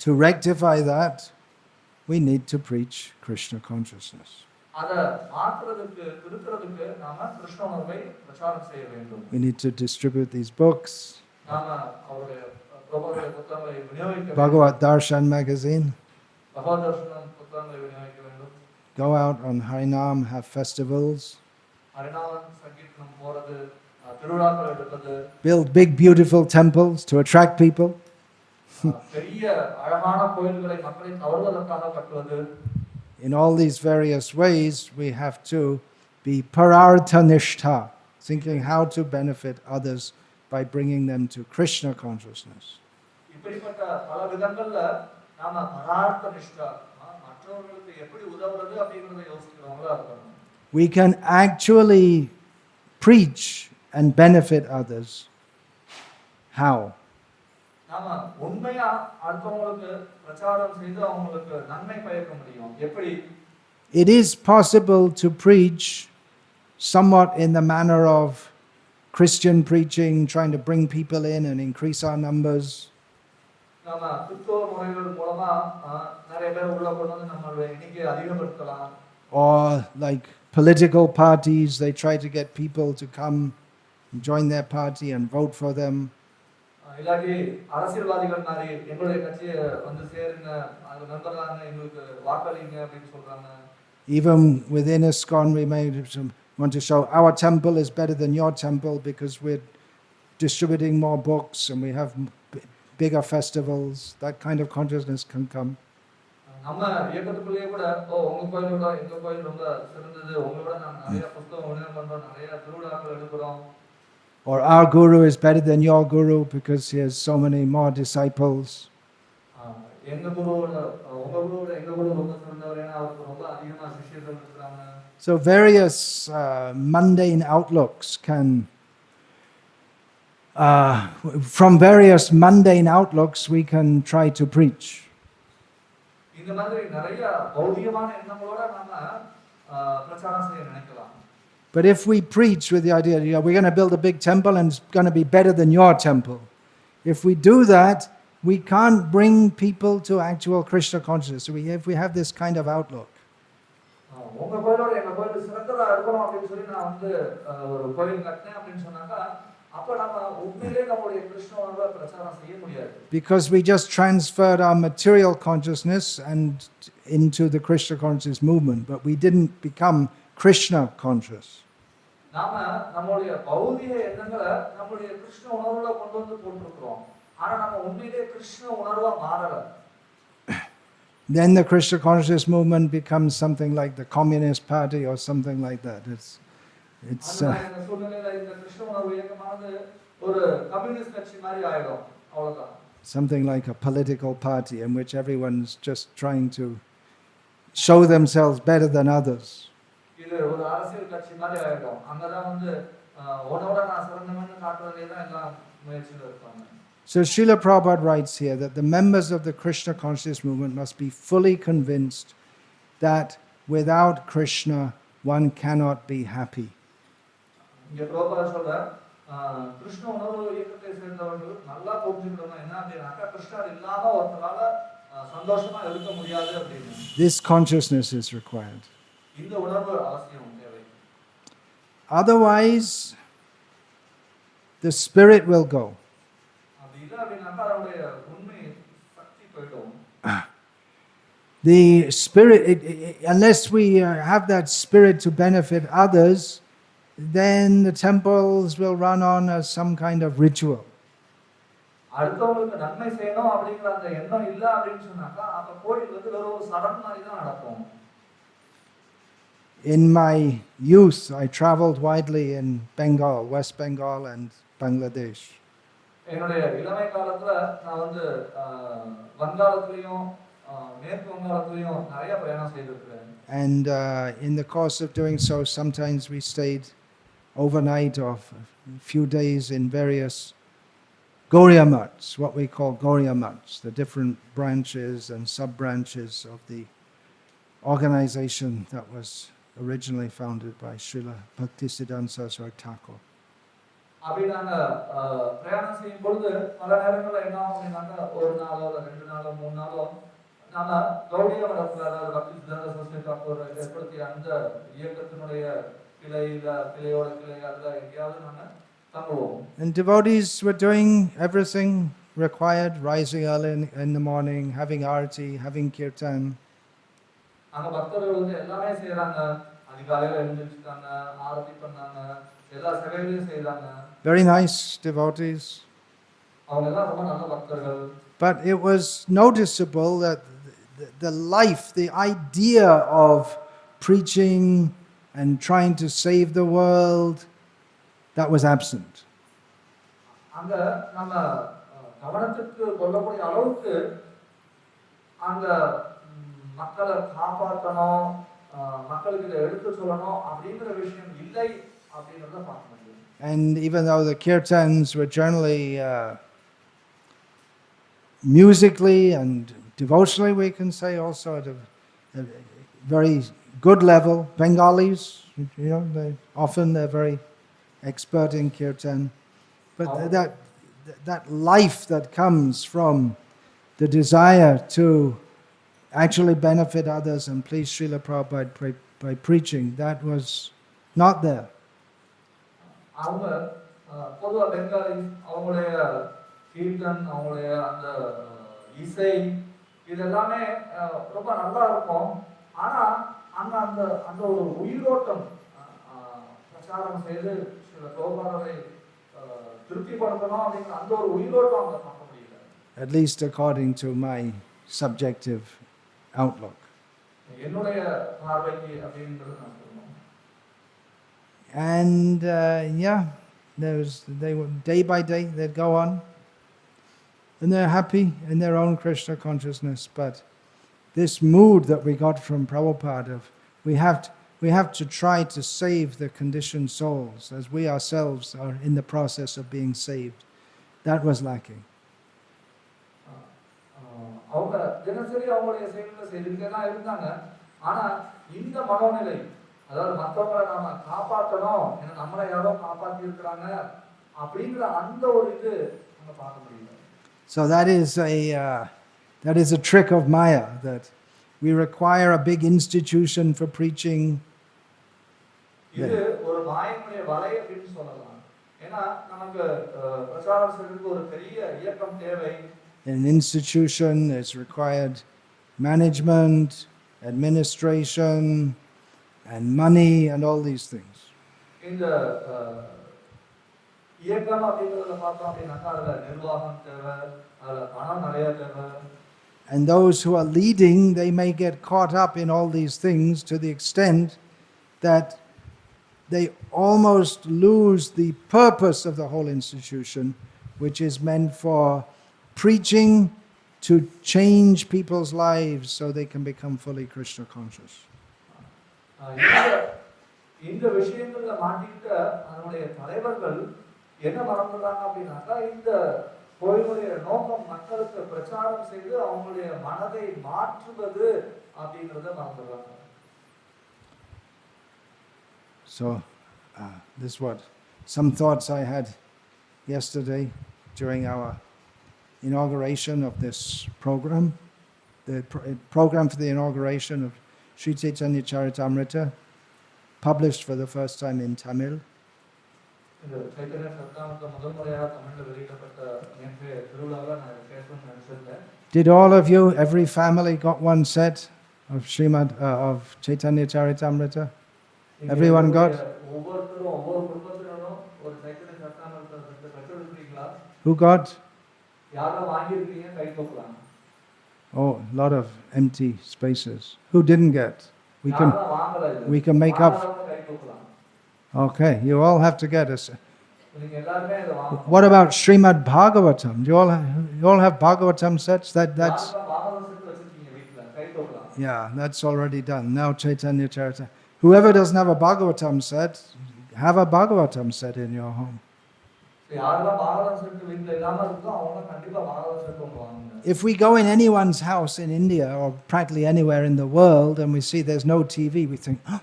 to rectify that, we need to preach Krishna consciousness. அத மாற்றுறதுக்கு திருத்துறதுக்கு நாம கிருஷ்ண உணர்வை பிரச்சாரம் செய்ய வேண்டும். We need to distribute these books. நாம அவருடைய பிரபோதன புத்தகங்களை விநியோகிக்க வேண்டும். Bhagavad Darshan magazine. பகவத் தர்ஷனம் புத்தகங்களை விநியோகிக்க வேண்டும். Go out on Harinam, have festivals. ஹரிநாமம் சங்கீர்த்தனம் போறது, திருவிழாக்கள் எடுப்பது. Build big beautiful temples to attract people. பெரிய அழகான கோயில்களை மக்களை கவர்வதற்காக கட்டுவது. In all these various ways, we have to be pararthanishta, thinking how to benefit others by bringing them to Krishna consciousness. இப்படிப்பட்ட பல விதங்கள்ல நாம பரார்த்தனிஷ்டா, மற்றவர்களுக்கு எப்படி உதவுறது அப்படிங்கறத யோசிக்கிறவங்களா இருக்கணும். We can actually preach and benefit others. How? நாம உண்மையா அடுத்தவங்களுக்கு பிரச்சாரம் செய்து அவங்களுக்கு நன்மை பயக்க முடியும். எப்படி? It is possible to preach somewhat in the manner of Christian preaching, trying to bring people in and increase our numbers. நாம கிறிஸ்தவ முறைகள் மூலமா நிறைய பேர் உள்ள கொண்டு வந்து நம்மளுடைய எண்ணிக்கையை அதிகப்படுத்தலாம். Or like political parties, they try to get people to come and join their party and vote for them. இல்லாட்டி அரசியல்வாதிகள் மாதிரி எங்களுடைய கட்சியை வந்து சேருங்க, அது நண்பர்களாங்க, எங்களுக்கு வாக்களிங்க அப்படின்னு சொல்றாங்க. Even within ISKCON, we may want to show our temple is better than your temple because we're distributing more books and we have bigger festivals. That kind of consciousness can come. நம்ம இயக்கத்துக்குள்ளேயே கூட உங்க கோயில் விட எங்க கோயில் ரொம்ப சிறந்தது, உங்களோட நாங்க நிறைய புத்தகம் விநியோகம் பண்றோம், நிறைய திருவிழாக்கள் எடுக்கிறோம். Or our guru is better than your guru because he has so many more disciples. So various mundane outlooks can, from various mundane outlooks we can try to preach. But if we preach with the idea, we're going to build a big temple and it's going to be better than your temple. If we do that, we can't bring people to actual Krishna consciousness. So if we have this kind of outlook. Because we just transferred our material consciousness and into the Krishna consciousness movement, but we didn't become Krishna conscious. Then the Krishna consciousness movement becomes something like the Communist Party or something like that. It's something like a political party in which everyone's just trying to show themselves better than others. So Srila Prabhupada writes here that the members of the Krishna consciousness movement must be fully convinced that without Krishna one cannot be happy. This consciousness is required. Otherwise, the spirit will go. இல்லை அப்படின்னாக்கா அதனுடைய உண்மை சக்தி போயிடும். The spirit, unless we have that spirit to benefit others, then the temples will run on as some kind of ritual. அடுத்தவங்களுக்கு நன்மை செய்யணும் அப்படிங்கிற அந்த எண்ணம் இல்லை அப்படின்னு சொன்னாக்கா அப்ப கோயில் வந்து வெறும் ஒரு சடங்கு மாதிரி தான் நடக்கும். In my youth, I traveled widely in Bengal, West Bengal and Bangladesh. என்னுடைய இளமை காலத்துல நான் வந்து வங்காளத்திலையும் மேற்கு வங்காளத்திலையும் நிறைய பிரயாணம் செய்திருக்கிறேன். And in the course of doing so, sometimes we stayed overnight or a few days in various Gauriya mats, what we call Gauriya mats, the different branches and sub-branches of the organization that was originally founded by Srila Bhaktisiddhanta Saraswati Thakur. அப்படி நாங்க பிரயாணம் செய்யும் பொழுது பல நேரங்கள்ல என்ன ஆகும் அப்படின்னாக்கா ஒரு நாளோ 2 நாளோ 3 நாளோ நாம கௌடிய மடத்துல அதாவது பக்திசித்தாந்த சரஸ்வதி தாக்கூர் ஏற்படுத்திய அந்த இயக்கத்தினுடைய கிளையோட கிளையால எங்கேயாவது நாங்க தங்குவோம். And devotees were doing everything required, rising early in the morning, having arati, having kirtan. அங்க பக்தர்கள் வந்து எல்லாமே செய்யறாங்க. அதிகாலையில எழுந்திருச்சுட்டாங்க, ஆரத்தி பண்ணாங்க, எல்லா சேவைகளையும் செய்யறாங்க. Very nice devotees. அவங்க எல்லாம் ரொம்ப நல்ல பக்தர்கள். But it was noticeable that the life, the idea of preaching and trying to save the world, that was absent. அங்க நம்ம கவனத்துக்கு கொள்ளக்கூடிய அளவுக்கு அங்க மக்களை காப்பாற்றணும், மக்களுக்கு இதை எடுத்து சொல்லணும் அப்படிங்கிற விஷயம் இல்லை அப்படிங்கிறத பார்க்க முடியும். And even though the kirtans were generally musically and devotionally, we can say also at a very good level, Bengalis, you know, they're very expert in kirtan. But that life that comes from the desire to actually benefit others and please Srila Prabhupada by preaching, that was not there. அவங்க பொதுவா பெங்காலி அவங்களுடைய கீர்த்தன் அவங்களுடைய அந்த இசை இதெல்லாமே ரொம்ப நல்லா இருக்கும். ஆனா அங்க அந்த அந்த ஒரு உயிரோட்டம் பிரச்சாரம் செய்து சில கோபாலரை திருப்திப்படுத்தணும் அப்படிங்கிற அந்த ஒரு உயிரோட்டம் அங்க பார்க்க முடியல. At least according to my subjective outlook. என்னுடைய பார்வைக்கு அப்படின்றது நான் சொல்றேன். And they were day by day they'd go on, and they're happy in their own Krishna consciousness. But this mood that we got from Prabhupada of we have to try to save the conditioned souls as we ourselves are in the process of being saved, that was lacking. அவங்க தினசரி அவங்களுடைய செயல்களை செய்துக்கிட்டே தான் இருந்தாங்க. ஆனா இந்த மனோநிலை அதாவது மற்றவங்களை நாம காப்பாற்றணும், ஏன்னா நம்மளை யாரோ காப்பாற்றி இருக்கிறாங்க அப்படிங்கிற அந்த ஒரு இது நம்ம பார்க்க முடியல. So that is a trick of Maya, that we require a big institution for preaching. இது ஒரு மாயையுடைய வலை அப்படின்னு சொல்லலாம். ஏன்னா நமக்கு பிரச்சாரம் செய்யறதுக்கு ஒரு பெரிய இயக்கம் தேவை. In an institution is required management, administration, and money and all these things. இந்த இயக்கம் அப்படிங்கிறத பார்த்தோம் அப்படின்னாக்கா அதுல நிர்வாகம் தேவை, அதுல பணம் நிறைய தேவை. And those who are leading, they may get caught up in all these things to the extent that they almost lose the purpose of the whole institution, which is meant for preaching to change people's lives so they can become fully Krishna conscious. இந்த விஷயங்கள்ல மாட்டிக்கிட்ட அதனுடைய தலைவர்கள் என்ன மறந்துடுறாங்க அப்படின்னாக்கா இந்த கோயிலுடைய நோக்கம் மக்களுக்கு பிரச்சாரம் செய்து அவங்களுடைய மனதை மாற்றுவது அப்படிங்கறத மறந்துடுறாங்க. So this is what some thoughts I had yesterday during our inauguration of this program, the program for the inauguration of Sri Chaitanya Charitamrita, published for the first time in Tamil. இந்த சைத்தன்ய சத்தாமத்தை முதல் முறையாக தமிழ்ல வெளியிடப்பட்ட நேற்றைய திருவிழாவில் நான் கேட்கணும்னு நினைச்சிருந்தேன். Did all of you, every family, got one set of of Chaitanya Charitamrita? Everyone got? ஒவ்வொருத்தரும் ஒவ்வொரு குடும்பத்தினரும் ஒரு சைத்தன்ய சத்தாமத்தை பெற்றிருக்கீங்களா? Who got? யாரெல்லாம் வாங்கியிருக்கீங்க கை தூக்கலாம். Oh, a lot of empty spaces. Who didn't get? We can make up. Okay, you all have to get us. What about Srimad Bhagavatam? Do you all have Bhagavatam sets? That's yeah, that's already done. Now Chaitanya Charita. Whoever doesn't have a Bhagavatam set, have a Bhagavatam set in your home. If we go in anyone's house in India or practically anywhere in the world and we see there's no TV, we think, oh,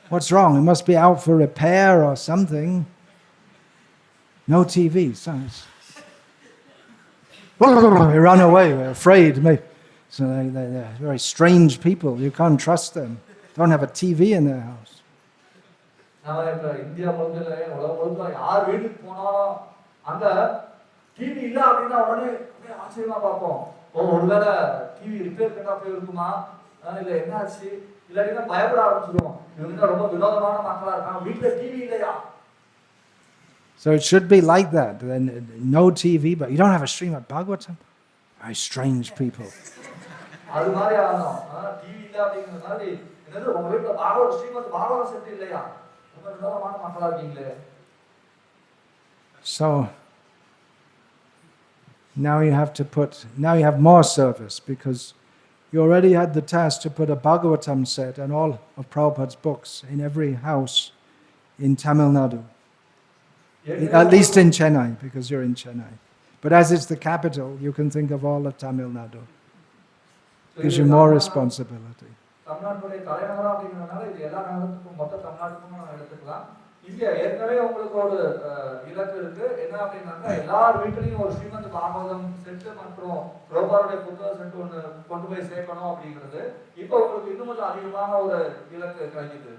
what's wrong? It must be out for repair or something. No TV. So we run away, we're afraid. So they're very strange people. You can't trust them. Don't have a TV in their house. India முழுக்க உலகம் முழுக்க யார் வீட்டுக்கு போனாலும் அந்த TV இல்ல அப்படின்னா உடனே ஆச்சரியமா பார்ப்போம். ஒருவேளை டிவி ரிப்பேர் பண்ணா போய் இருக்குமா, இல்ல என்ன ஆச்சு, இல்லாட்டினா பயப்பட ஆரம்பிச்சிருவோம். இவங்க ரொம்ப வினோதமான மக்களா இருக்காங்க, வீட்டுல டிவி இல்லையா. So it should be like that. Then no TV, but you don't have a Srimad Bhagavatam? Very strange people. அது மாதிரி ஆகணும். டிவி இல்ல அப்படிங்கிற மாதிரி என்னது உங்க வீட்டுல ஸ்ரீமத் பாகவத செட்டு இல்லையா, ரொம்ப வினோதமான மக்களா இருக்கீங்களே. So now you have more service because you already had the task to put a Bhagavatam set and all of Prabhupada's books in every house in Tamil Nadu. At least in Chennai, because you're in Chennai. But as it's the capital, you can think of all of Tamil Nadu. Gives you more responsibility. தமிழ்நாட்டுடைய தலைநகரம் அப்படிங்கிறதுனால இது எல்லா நகரத்துக்கும் மொத்த தமிழ்நாட்டுக்கும் எடுத்துக்கலாம். இங்க ஏற்கனவே உங்களுக்கு ஒரு இலக்கு இருக்கு, என்ன அப்படின்னா எல்லார் வீட்டிலையும் ஒரு ஸ்ரீமத் பாகவதம் செட்டு மற்றும் ரோபாருடைய புத்தக செட்டு ஒன்று கொண்டு போய் சேர்க்கணும் அப்படிங்கிறது. இப்போ உங்களுக்கு இன்னும் கொஞ்சம் அதிகமான ஒரு இலக்கு கிடைக்குது.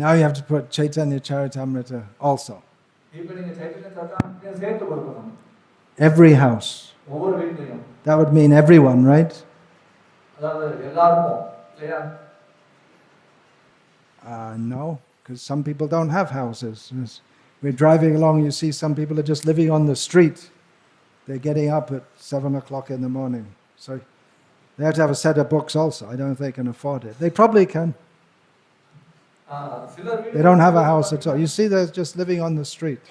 Now you have to put Chaitanya Charitamrita also. இப்போ நீங்க சைத்தன்ய சரிதாமிரத்தை சேர்த்து கொடுக்கணும். Every house. ஒவ்வொரு வீட்லயும். That would mean everyone, right? அதாவது எல்லாருக்கும் இல்லையா? No, because some people don't have houses. We're driving along, you see some people are just living on the street. They're getting up at 7 o'clock in the morning. So they have to have a set of books also. I don't know if they can afford it. They probably can. They don't have a house at all. You see, they're just living on the street.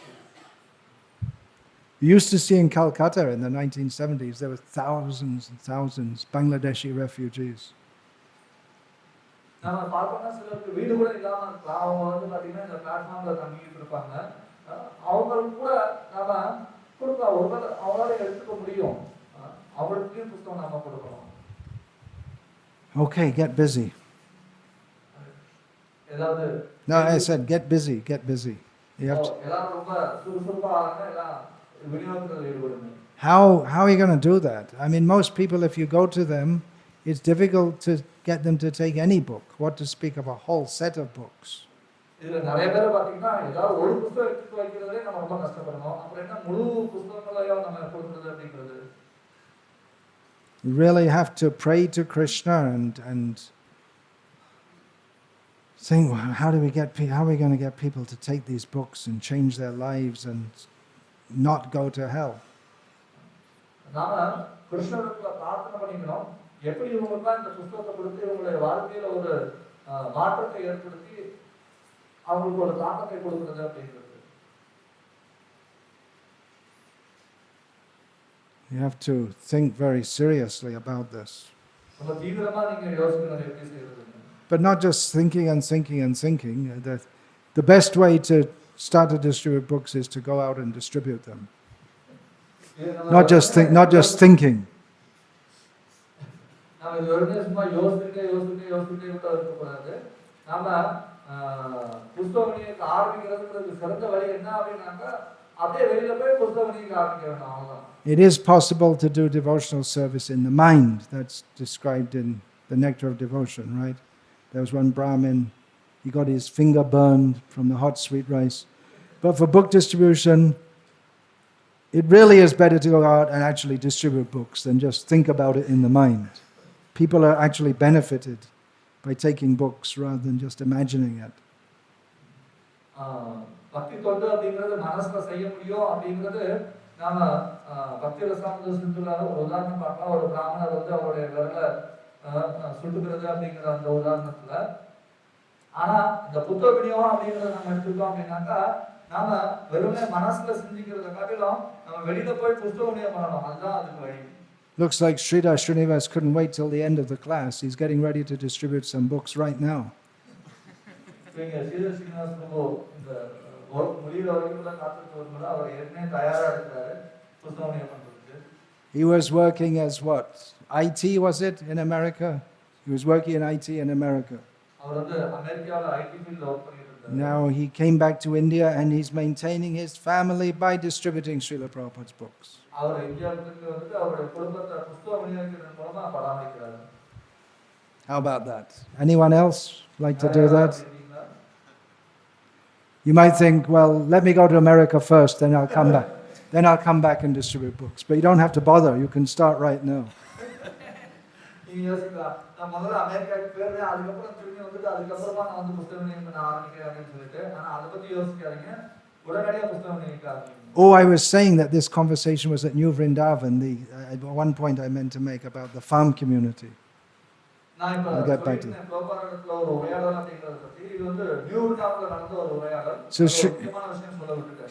You used to see in Calcutta in the 1970s, there were thousands and thousands Bangladeshi refugees. நாம பார்த்தோம்னா சிலருக்கு வீடு கூட இல்லாம இருக்கலாம். அவங்க வந்து பாத்தீங்கன்னா இந்த பிளாட்ஃபார்ம்ல தங்கிட்டு இருப்பாங்க. அவங்களுக்கு கூட நாம கொடுக்கலாம். ஒருவேளை அவங்களால எடுத்துக்க முடியும், அவங்களுக்கு புத்தகம் நாம கொடுக்கணும். Okay, get busy. ஏதாவது No, I said get busy, get busy. You have to. எல்லாரும் ரொம்ப சுறுசுறுப்பா ஆகுங்க, எல்லாம் விநியோகத்துல ஈடுபடுங்க. How are you going to do that? I mean, most people, if you go to them, it's difficult to get them to take any book. What to speak of a whole set of books? இதுல நிறைய பேர் பாத்தீங்கன்னா ஏதாவது ஒரு புத்தகம் எடுத்து வைக்கிறதே நம்ம ரொம்ப கஷ்டப்படணும். அப்புறம் என்ன முழு புத்தகங்களையும் நம்ம கொடுக்கிறது அப்படிங்கிறது. You really have to pray to Krishna and think, well, how are we going to get people to take these books and change their lives and not go to hell? நாம கிருஷ்ணருக்கு பிரார்த்தனை பண்ணிக்கணும். எப்படி இவங்களுக்கு இந்த புத்தகத்தை கொடுத்து இவங்களுடைய வாழ்க்கையில ஒரு மாற்றத்தை ஏற்படுத்தி அவங்களுக்கு ஒரு தாக்கத்தை கொடுக்கிறது அப்படிங்கிறது. You have to think very seriously about this. ரொம்ப தீவிரமா நீங்க யோசிக்கணும் எப்படி செய்யறது. But not just thinking and thinking and thinking. The best way to start to distribute books is to go out and distribute them. Not just thinking. நாம இது வரைக்கும் சும்மா யோசிச்சுட்டே விட்டு இருக்கக்கூடாது. நாம புஸ்தகத்தை ஆரம்பிக்கிறதுக்கு சிறந்த வழி என்ன அப்படின்னாக்கா அப்படியே வெளியில போய் புஸ்தகத்தை ஆரம்பிக்க வேண்டாம், அவ்வளவுதான். It is possible to do devotional service in the mind. That's described in the Nectar of Devotion, right? There was one Brahmin He got his finger burned from the hot sweet rice. But for book distribution, it really is better to go out and actually distribute books than just think about it in the mind. People are actually benefited by taking books rather than just imagining it. பக்தி தொண்டு அப்படிங்கிறது மனசுல செய்ய முடியும் அப்படிங்கிறது நாம பக்தி ரசாமத சுற்றுல ஒரு உதாரணம் பார்க்கலாம். ஒரு பிராமணர் வந்து அவருடைய விரல சுட்டுக்கிறது அப்படிங்கிற அந்த உதாரணத்துல. ஆனா இந்த புத்த விநியோகம் அப்படிங்கிறத நம்ம எடுத்துக்கிட்டோம் அப்படின்னாக்கா நாம வெறுமே மனசுல சிந்திக்கிறத காட்டிலும் நம்ம வெளியில போய் புத்தக விநியோகம் பண்ணணும். அதுதான் அதுக்கு வழி. Looks like Sridhar Srinivas couldn't wait till the end of the class. He's getting ready to distribute some books right now. He was working as what? IT, was it, in America? He was working in IT in America. Now he came back to India and he's maintaining his family by distributing Srila Prabhupada's books. How about that? Anyone else like to do that? You might think, well, let me go to America first, then I'll come back. Then I'll come back and distribute books. But you don't have to bother. You can start right now. Oh, I was saying that this conversation was at New Vrindavan. At one point I meant to make about the farm community. I'll get back to that. So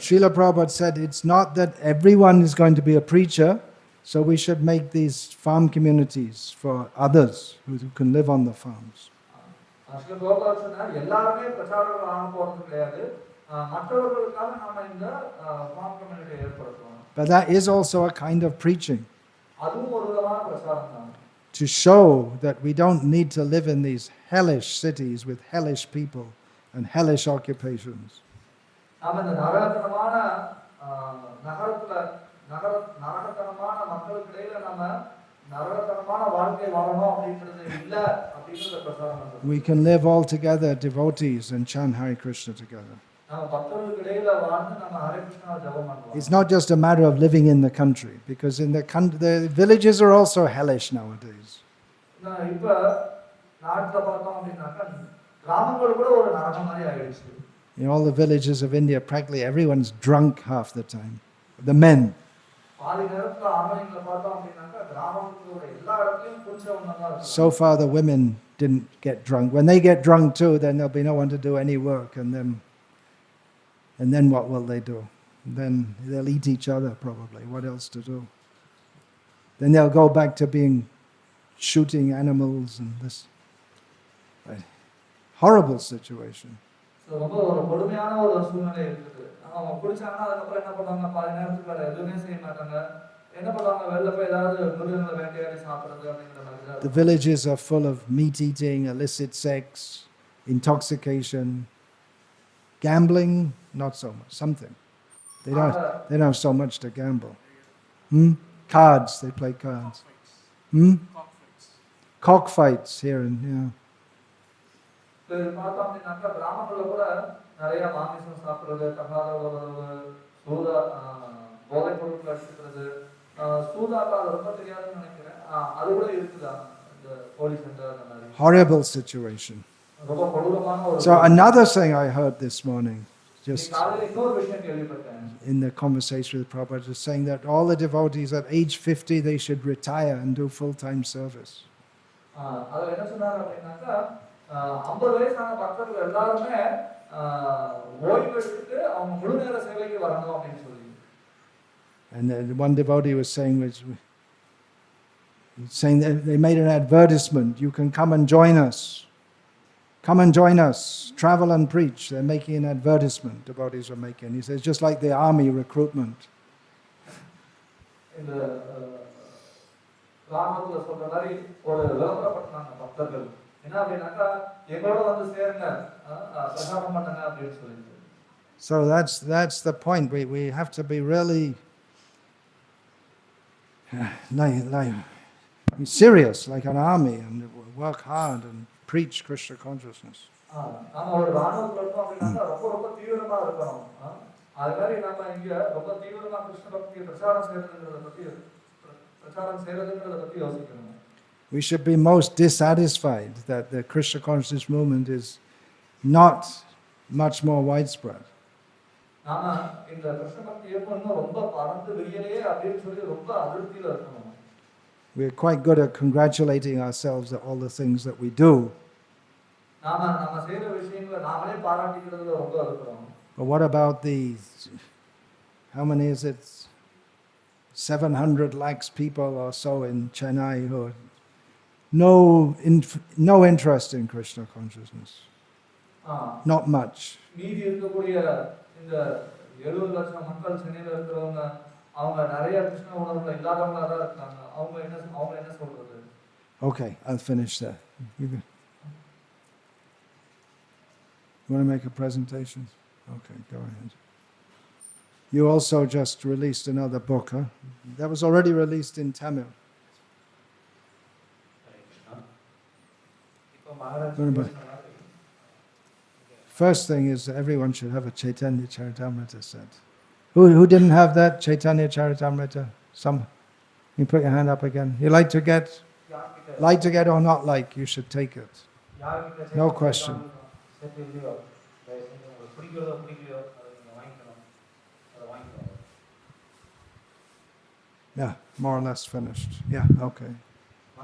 Srila Prabhupada said it's not that everyone is going to be a preacher, so we should make these farm communities for others who can live on the farms. But that is also a kind of preaching. To show that we don't need to live in these hellish cities with hellish people and hellish occupations. We can live all together, devotees, and chant Hare Krishna together. It's not just a matter of living in the country, because in the villages are also hellish nowadays. In all the villages of India, practically everyone's drunk half the time. The men. So far the women didn't get drunk. When they get drunk too, then there'll be no one to do any work, and then what will they do? Then they'll eat each other probably. What else to do? Then they'll go back to being shooting animals and this horrible situation. The villages are full of meat eating, illicit sex, intoxication, gambling, not so much, something. They don't have so much to gamble. Cards, they play cards. Cockfights here and yeah. Horrible situation. So another thing I heard this morning, just in the conversation with Prabhupada, is saying that all the devotees at age 50, they should retire and do full-time service. And then one devotee was saying that they made an advertisement, you can come and join us. Come and join us, travel and preach. They're making an advertisement, devotees are making. He says, just like the army recruitment. So that's the point. We have to be really serious, like an army, and work hard and preach Krishna consciousness. நாம ஒரு ராணுவத்துல இருக்கோம் அப்படின்னாக்கா ரொம்ப ரொம்ப தீவிரமா இருக்கணும். அது மாதிரி நம்ம இங்க ரொம்ப தீவிரமா கிருஷ்ண பக்தியை பிரச்சாரம் செய்யறதுங்கிறத பத்தி யோசிக்கணும். We should be most dissatisfied that the Krishna consciousness movement is not much more widespread. நாம இந்த கிருஷ்ண பக்தி இயக்கம் இன்னும் ரொம்ப பறந்து விரியலையே அப்படின்னு சொல்லி ரொம்ப அதிருப்தியில இருக்கணும். We're quite good at congratulating ourselves at all the things that we do. நாம செய்யற விஷயங்களை நாமளே பாராட்டிக்கிறதுல ரொம்ப இருக்கிறோம். But what about the, how many is it? 700 lakhs people or so in Chennai who have no interest in Krishna consciousness. Not much. மீதி இருக்கக்கூடிய இந்த 70 லட்சம் மக்கள் சென்னையில இருக்கிறவங்க அவங்க நிறைய கிருஷ்ண உணர்வுல இல்லாதவங்களா தான் இருக்காங்க. அவங்க என்ன சொல்றது? Okay, I'll finish there. You want to make a presentation? Okay, go ahead. You also just released another book, huh? That was already released in Tamil. First thing is that everyone should have a Chaitanya Charitamrita set. Who didn't have that Chaitanya Charitamrita? Some? You put your hand up again. You like to get or not like, you should take it. No question. Yeah, more or less finished. Yeah, okay.